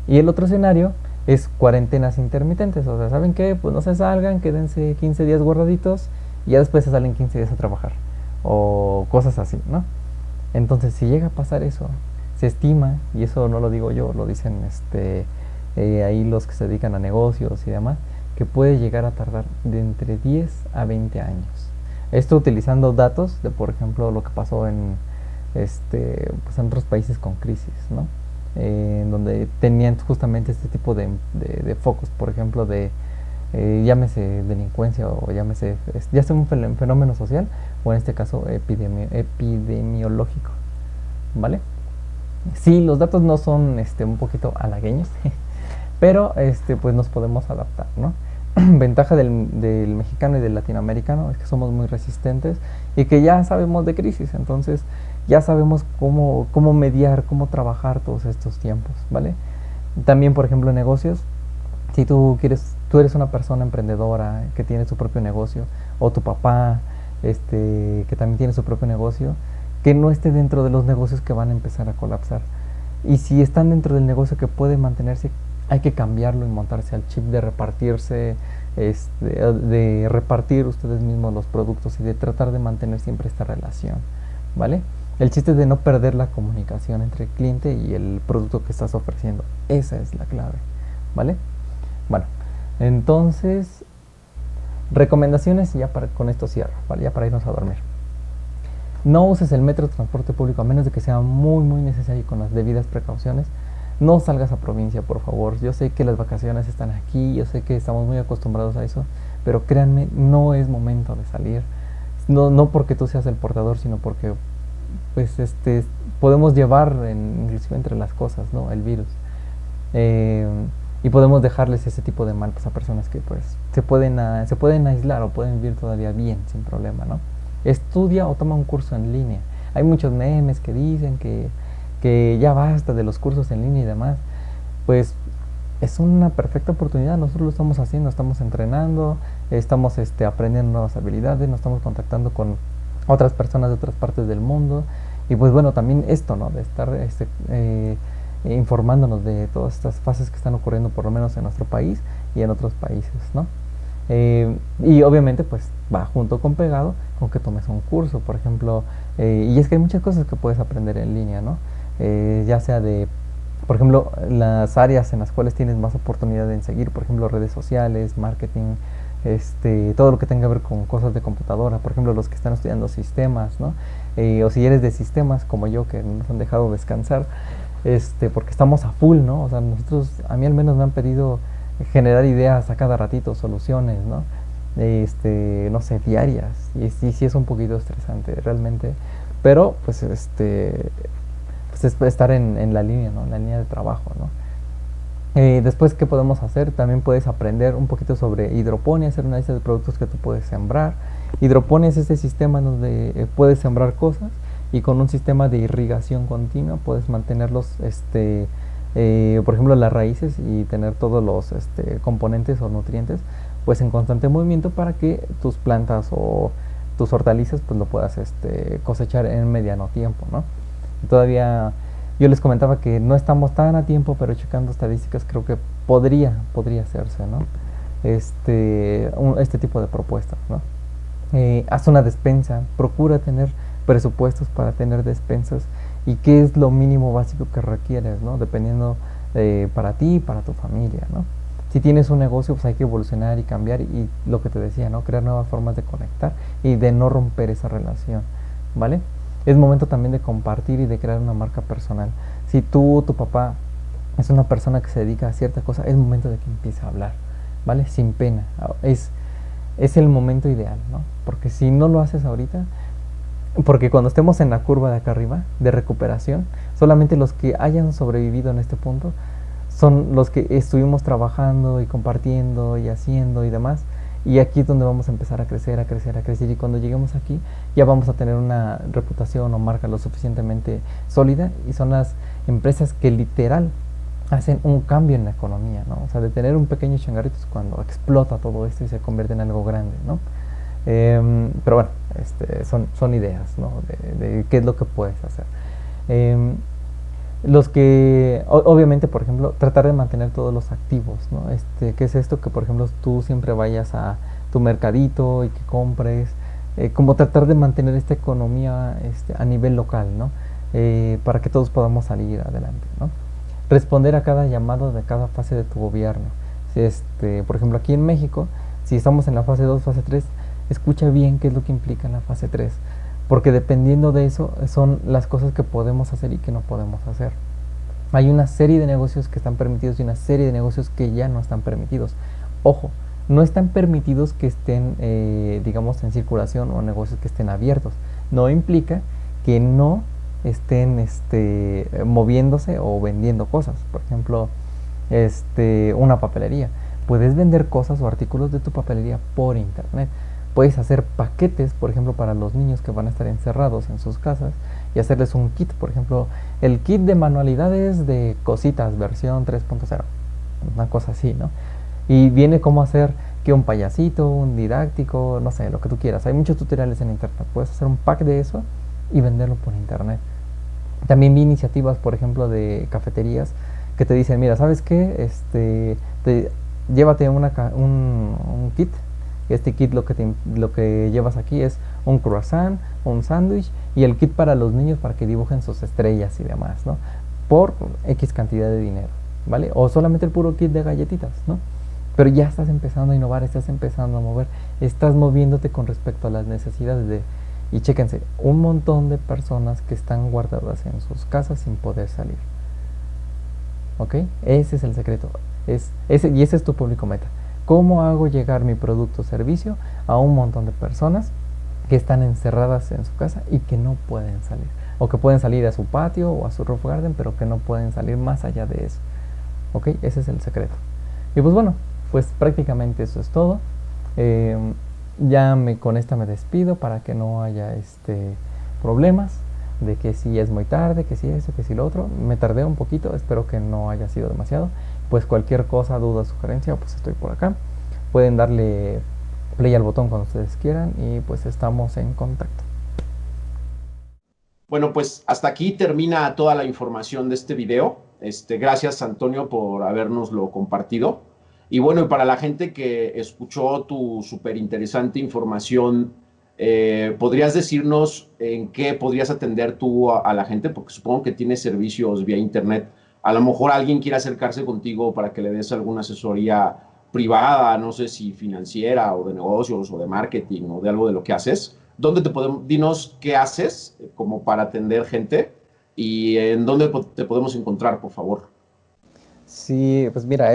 Y el otro escenario es cuarentenas intermitentes, o sea, ¿saben qué? Pues no se salgan, quédense 15 días guardaditos y ya después se salen 15 días a trabajar, o cosas así, ¿no? Entonces, si llega a pasar eso, se estima, y eso no lo digo yo, lo dicen ahí los que se dedican a negocios y demás, que puede llegar a tardar de entre 10 a 20 años. Esto utilizando datos de, por ejemplo, lo que pasó en otros países con crisis, ¿no? Donde tenían justamente este tipo de focos, por ejemplo, llámese delincuencia o llámese, ya sea un fenómeno social o en este caso epidemiológico, ¿vale? Sí, los datos no son un poquito halagueños, pero pues nos podemos adaptar, ¿no? Ventaja del mexicano y del latinoamericano es que somos muy resistentes y que ya sabemos de crisis, entonces ya sabemos cómo mediar, cómo trabajar todos estos tiempos, ¿vale? También, por ejemplo, en negocios, si tú eres una persona emprendedora que tiene su propio negocio, o tu papá, que también tiene su propio negocio, que no esté dentro de los negocios que van a empezar a colapsar. Y si están dentro del negocio que puede mantenerse, hay que cambiarlo y montarse al chip de repartirse, de repartir ustedes mismos los productos y de tratar de mantener siempre esta relación, ¿vale? El chiste es de no perder la comunicación entre el cliente y el producto que estás ofreciendo. Esa es la clave, ¿vale? Bueno, entonces, recomendaciones y ya con esto cierro, ¿vale? Ya para irnos a dormir. No uses el metro de transporte público a menos de que sea muy, muy necesario y con las debidas precauciones. No salgas a provincia, por favor. Yo sé que las vacaciones están aquí, yo sé que estamos muy acostumbrados a eso, pero créanme, no es momento de salir. No porque tú seas el portador, sino porque pues podemos llevar inclusive entre las cosas, ¿no? El virus. Y podemos dejarles ese tipo de mal pues, a personas que pues se pueden aislar o pueden vivir todavía bien, sin problema, ¿no? Estudia o toma un curso en línea. Hay muchos memes que dicen que ya basta de los cursos en línea y demás. Pues es una perfecta oportunidad. Nosotros lo estamos haciendo, estamos entrenando, estamos aprendiendo nuevas habilidades, nos estamos contactando con otras personas de otras partes del mundo. Y pues bueno, también esto, ¿no? De estar informándonos de todas estas fases que están ocurriendo por lo menos en nuestro país y en otros países, ¿no? Y obviamente pues va junto con pegado con que tomes un curso, por ejemplo, y es que hay muchas cosas que puedes aprender en línea, ¿no? Ya sea de Por ejemplo, las áreas en las cuales tienes más oportunidad en seguir, por ejemplo, redes sociales, marketing, todo lo que tenga que ver con cosas de computadora, por ejemplo, los que están estudiando sistemas, ¿no? O si eres de sistemas como yo, que no nos han dejado descansar, porque estamos a full, ¿no? O sea, nosotros, a mí al menos me han pedido generar ideas a cada ratito, soluciones, ¿no? No sé, diarias, y sí es un poquito estresante realmente, pero pues es estar en la línea, ¿no? En la línea de trabajo, ¿no? Después, ¿qué podemos hacer? También puedes aprender un poquito sobre hidroponía, hacer una lista de productos que tú puedes sembrar. Hidroponía es este sistema donde puedes sembrar cosas y con un sistema de irrigación continua puedes mantenerlos, por ejemplo, las raíces y tener todos los componentes o nutrientes pues en constante movimiento para que tus plantas o tus hortalizas pues lo puedas cosechar en mediano tiempo, ¿no? Todavía yo les comentaba que no estamos tan a tiempo, pero checando estadísticas creo que podría hacerse, ¿no? Este tipo de propuestas, ¿no? Haz una despensa, procura tener presupuestos para tener despensas y qué es lo mínimo básico que requieres, ¿no? Dependiendo para ti y para tu familia, ¿no? Si tienes un negocio, pues hay que evolucionar y cambiar y lo que te decía, ¿no? Crear nuevas formas de conectar y de no romper esa relación, ¿vale? Es momento también de compartir y de crear una marca personal. Si tu papá es una persona que se dedica a cierta cosa, es momento de que empiece a hablar, ¿vale? Sin pena. Es el momento ideal, ¿no? Porque si no lo haces ahorita, porque cuando estemos en la curva de acá arriba, de recuperación, solamente los que hayan sobrevivido en este punto son los que estuvimos trabajando y compartiendo y haciendo y demás. Y aquí es donde vamos a empezar a crecer, a crecer, a crecer. Y cuando lleguemos aquí, ya vamos a tener una reputación o marca lo suficientemente sólida. Y son las empresas que literal hacen un cambio en la economía, ¿no? O sea, de tener un pequeño changarrito es cuando explota todo esto y se convierte en algo grande, ¿no? Pero bueno, son ideas, ¿no? De qué es lo que puedes hacer. Eh, obviamente, por ejemplo, tratar de mantener todos los activos, ¿no? ¿Qué es esto? Que, por ejemplo, tú siempre vayas a tu mercadito y que compres, como tratar de mantener esta economía a nivel local, ¿no? Para que todos podamos salir adelante, ¿no? Responder a cada llamado de cada fase de tu gobierno. Si por ejemplo, aquí en México, si estamos en la fase 2 fase 3 escucha bien qué es lo que implica en la fase 3 porque dependiendo de eso son las cosas que podemos hacer y que no podemos hacer. Hay una serie de negocios que están permitidos y una serie de negocios que ya no están permitidos. Ojo, no están permitidos que estén, digamos, en circulación o negocios que estén abiertos. No implica que no estén moviéndose o vendiendo cosas. Por ejemplo, una papelería. Puedes vender cosas o artículos de tu papelería por internet. Puedes hacer paquetes, por ejemplo, para los niños que van a estar encerrados en sus casas y hacerles un kit, por ejemplo, el kit de manualidades de cositas, versión 3.0, una cosa así, ¿no? Y viene cómo hacer que un payasito, un didáctico, no sé, lo que tú quieras. Hay muchos tutoriales en internet. Puedes hacer un pack de eso y venderlo por internet. También vi iniciativas, por ejemplo, de cafeterías que te dicen, mira, ¿sabes qué? Llévate un kit. Este kit lo que llevas aquí es un croissant, un sándwich y el kit para los niños para que dibujen sus estrellas y demás, ¿no? Por X cantidad de dinero, ¿vale? O solamente el puro kit de galletitas, ¿no? Pero ya estás empezando a innovar, estás empezando a mover, estás moviéndote con respecto a las necesidades de... Y chéquense, un montón de personas que están guardadas en sus casas sin poder salir. ¿Ok? Ese es el secreto. Y ese es tu público meta. ¿Cómo hago llegar mi producto o servicio a un montón de personas que están encerradas en su casa y que no pueden salir? O que pueden salir a su patio o a su roof garden, pero que no pueden salir más allá de eso. ¿Ok? Ese es el secreto. Y pues bueno, pues prácticamente eso es todo. Con esta me despido para que no haya problemas de que si es muy tarde, que si eso, que si lo otro. Me tardé un poquito, espero que no haya sido demasiado. Pues cualquier cosa, duda, sugerencia, pues estoy por acá. Pueden darle play al botón cuando ustedes quieran y pues estamos en contacto. Bueno, pues hasta aquí termina toda la información de este video. Gracias, Antonio, por habernoslo compartido. Y bueno, y para la gente que escuchó tu súper interesante información, ¿podrías decirnos en qué podrías atender tú a la gente? Porque supongo que tienes servicios vía internet. A lo mejor alguien quiere acercarse contigo para que le des alguna asesoría privada, no sé si financiera o de negocios o de marketing o de algo de lo que haces. ¿Dónde te podemos, dinos qué haces como para atender gente y en dónde te podemos encontrar, por favor? Sí, pues mira,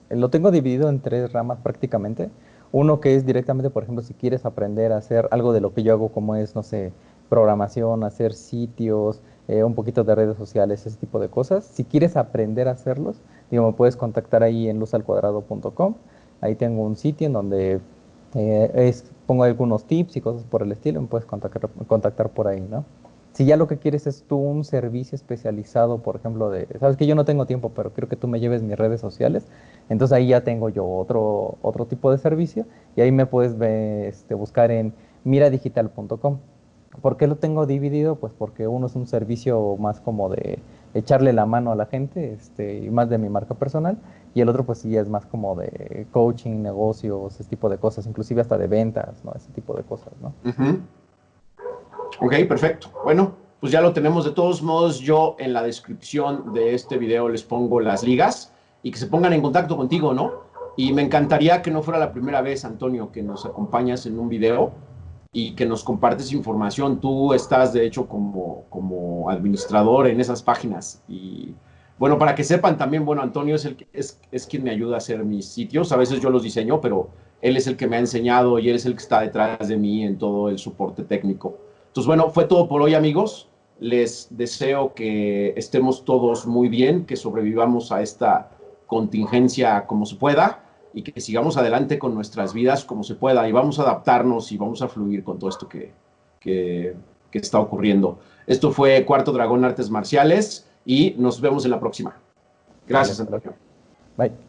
lo tengo dividido en tres ramas prácticamente. Uno que es directamente, por ejemplo, si quieres aprender a hacer algo de lo que yo hago, como es, no sé, programación, hacer sitios, un poquito de redes sociales, ese tipo de cosas. Si quieres aprender a hacerlos, digo, me puedes contactar ahí en luzalcuadrado.com. Ahí tengo un sitio en donde pongo algunos tips y cosas por el estilo, me puedes contactar por ahí, ¿no? Si ya lo que quieres es tú un servicio especializado, por ejemplo, sabes que yo no tengo tiempo, pero quiero que tú me lleves mis redes sociales, entonces ahí ya tengo yo otro tipo de servicio y ahí me puedes buscar en miradigital.com. ¿Por qué lo tengo dividido? Pues porque uno es un servicio más como de echarle la mano a la gente, y más de mi marca personal, y el otro pues sí es más como de coaching, negocios, ese tipo de cosas, inclusive hasta de ventas, ¿no? Ese tipo de cosas, ¿no? Ok, perfecto. Bueno, pues ya lo tenemos. De todos modos, yo en la descripción de este video les pongo las ligas y que se pongan en contacto contigo, ¿no? Y me encantaría que no fuera la primera vez, Antonio, que nos acompañas en un video y que nos compartes información. Tú estás, de hecho, como administrador en esas páginas. Y bueno, para que sepan también, bueno, Antonio es quien me ayuda a hacer mis sitios. A veces yo los diseño, pero él es el que me ha enseñado y él es el que está detrás de mí en todo el soporte técnico. Entonces, bueno, fue todo por hoy, amigos. Les deseo que estemos todos muy bien, que sobrevivamos a esta contingencia como se pueda y que sigamos adelante con nuestras vidas como se pueda y vamos a adaptarnos y vamos a fluir con todo esto que, que está ocurriendo. Esto fue Cuarto Dragón Artes Marciales y nos vemos en la próxima. Vale, Gracias, Antonio. bye.